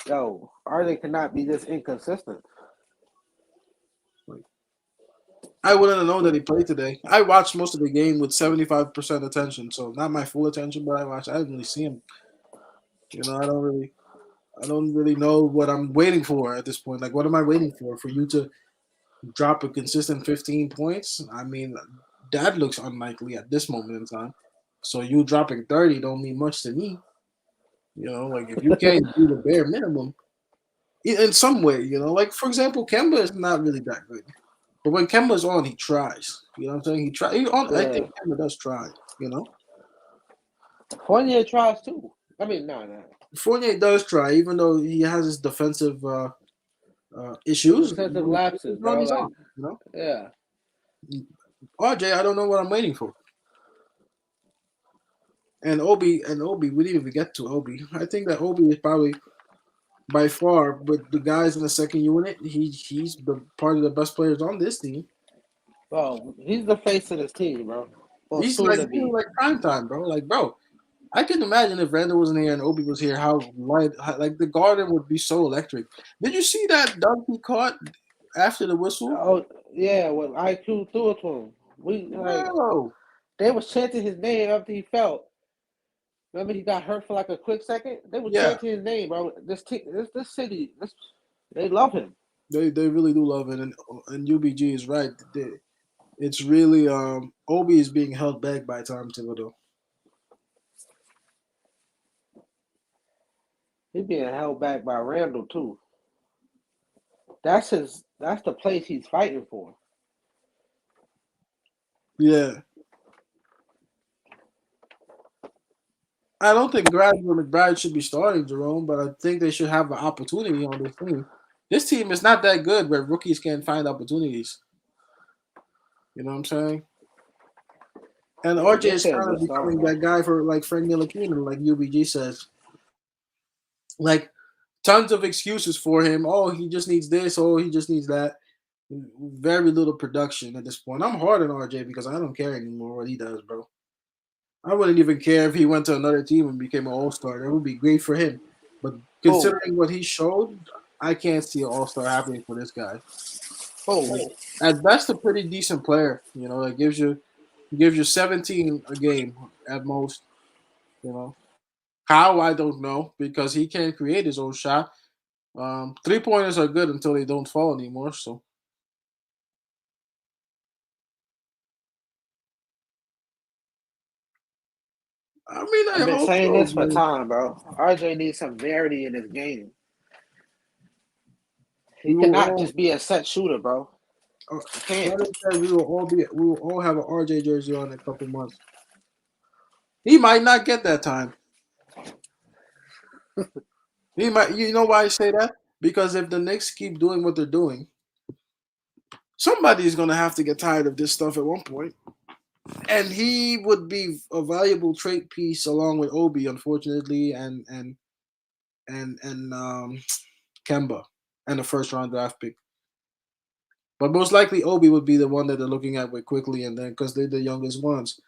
yo, RJ cannot be this inconsistent. I wouldn't have known that he played today. I watched most of the game with 75% attention, so not my full attention, but I watched. I didn't really see him. You know, I don't really know what I'm waiting for at this point. Like, what am I waiting for? For you to drop a consistent 15 points? I mean, that looks unlikely at this moment in time. So you dropping 30 don't mean much to me. You know, like if you can't do the bare minimum in some way, you know, like for example, Kemba is not really that good. But when Kemba's on, he tries. You know what I'm saying? He try. I Yeah. think Kemba does try. You know, Fournier tries too. I mean, no. Fournier does try, even though he has his defensive His issues. defensive When lapses, Kemba's on, bro. he's Like, on. You know, yeah. RJ, I don't know what I'm waiting for. And Obi, we didn't even get to Obi. I think that Obi is probably by far, but the guys in the second unit, he's the part of the best players on this team. Bro, he's the face of this team, bro. Or He's soon like to be. prime time, bro. Like, bro, I can imagine if Randall wasn't here and Obi was here, like the Garden would be so electric. Did you see that dunk he caught after the whistle? Oh, yeah, well, IQ threw it to him. Bro, They was chanting his name after he felt. Remember, he got hurt for like a quick second. They were yeah, chanting his name, bro. This city, they love him. they really do love it, and UBG is right. It's really Obi is being held back by Tom Thibodeau. He's being held back by Randall too. That's his. That's the place he's fighting for. Yeah, I don't think Gradwell McBride should be starting Jerome, but I think they should have an opportunity on this team. This team is not that good where rookies can't find opportunities. You know what I'm saying? And Yeah, RJ this is shit kind of just starting, becoming bro. that guy for like Frank Ntilikina, like UBG says. Like tons of excuses for him. Oh, he just needs this. Oh, he just needs that. Very little production at this point. I'm hard on RJ because I don't care anymore what he does, bro. I wouldn't even care if he went to another team and became an All Star. That would be great for him. But Oh, considering what he showed, I can't see an All Star happening for this guy. oh, Like, at best, a pretty decent player. You know, that gives you 17 a game at most. You know, how I don't know because he can't create his own shot. 3 pointers are good until they don't fall anymore. So I mean, I've I been hope saying so, this for man. time, bro. RJ needs some variety in his game. He We will cannot all. just be a set shooter, bro. He can't. Brother said we will all have an RJ jersey on in a couple months. He might not get that time. He might. You know why I say that? Because if the Knicks keep doing what they're doing, somebody's gonna have to get tired of this stuff at one point, and he would be a valuable trade piece along with Obi, unfortunately, and Kemba, and a first round draft pick. But most likely Obi would be the one that they're looking at with quickly, and then because they're the youngest ones.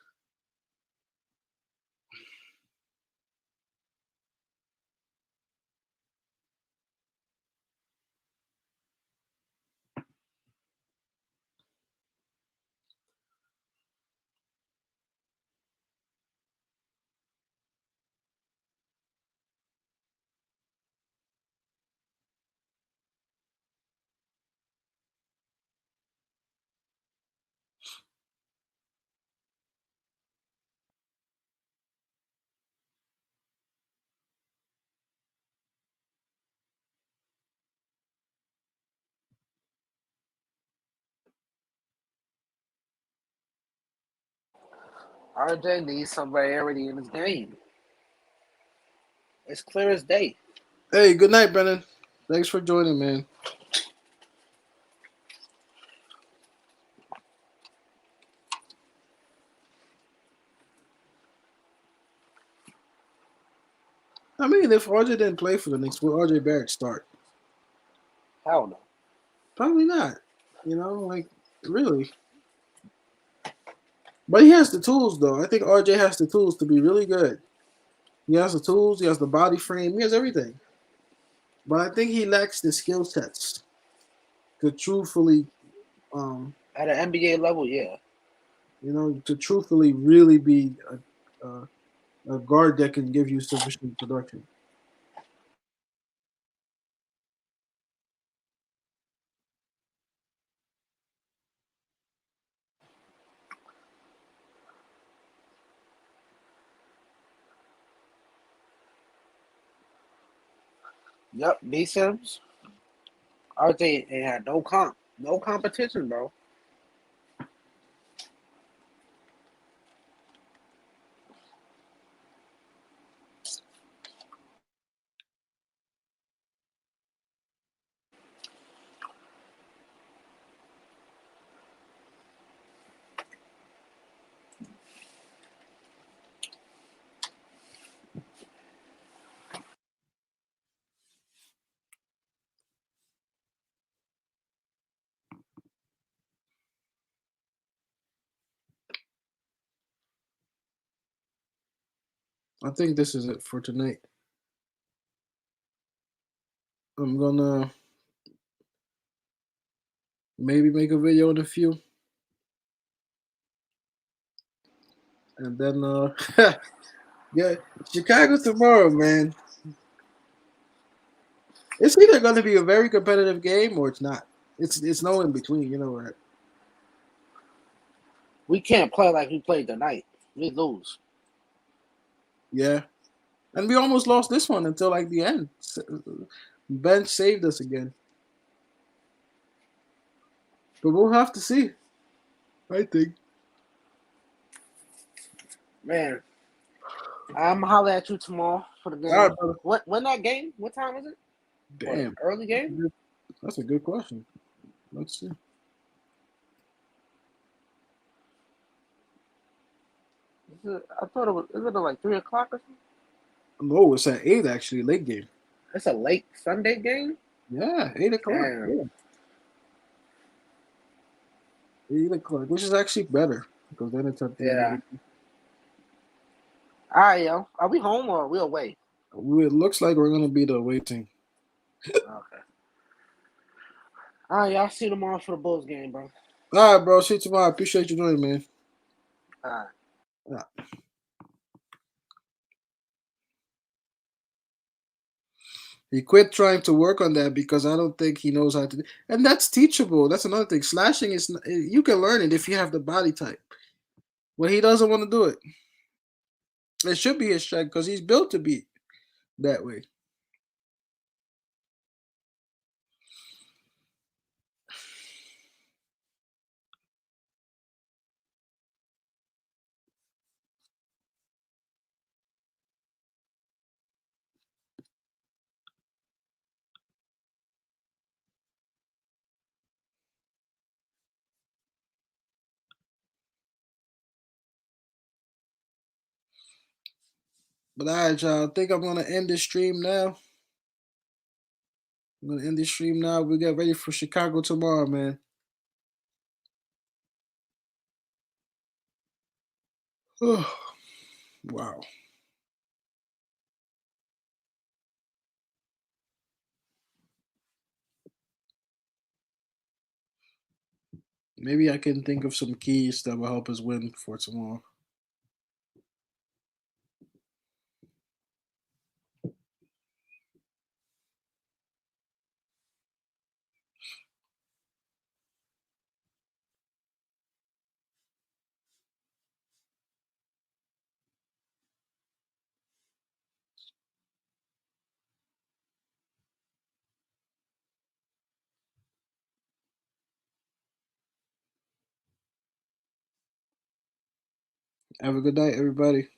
RJ needs some variety in his game. It's clear as day. Hey, good night, Brennan. Thanks for joining, man. I mean, if RJ didn't play for the Knicks, would RJ Barrett start? Hell no. Probably not. You know, like really. But he has the tools, though. I think RJ has the tools to be really good. He has the tools. He has the body frame. He has everything. But I think he lacks the skill sets to truthfully, At an NBA level, yeah. to truthfully really be a guard that can give you sufficient production. Yep, B Sims. RJ ain't had no competition, bro. I think this is it for tonight. I'm gonna maybe make a video in a few, and then yeah, Chicago tomorrow, man. It's either going to be a very competitive game or it's not. It's no in between. You know what? We can't play like we played tonight. We lose. Yeah, and we almost lost this one until like the end. Bench saved us again, but we'll have to see. I think. Man, I'm gonna holler at you tomorrow for the All game. right, brother. When that game? What time is it? Damn, Early game? that's a good question. Let's see. I thought it was. Is it like 3 o'clock or something? No, it's at 8 actually. Late game. It's a late Sunday game. Yeah, 8 o'clock. Damn. Yeah, 8 o'clock, which is actually better because then it's at the end of Yeah. the. All right, yo. Are we home or are we away? It looks like we're gonna be the away team. Okay. All right, y'all. See you tomorrow for the Bulls game, bro. All right, bro. See you tomorrow. Appreciate you doing it, man. All right. Yeah. He quit trying to work on that because I don't think he knows how to. And that's teachable. That's another thing. Slashing is you can learn it if you have the body type. But he doesn't want to do it. It should be his strength because he's built to be that way. But all right, y'all. I think I'm gonna end this stream now. I'm gonna end this stream now. We get ready for Chicago tomorrow, man. Wow. Maybe I can think of some keys that will help us win for tomorrow. Have a good night, everybody.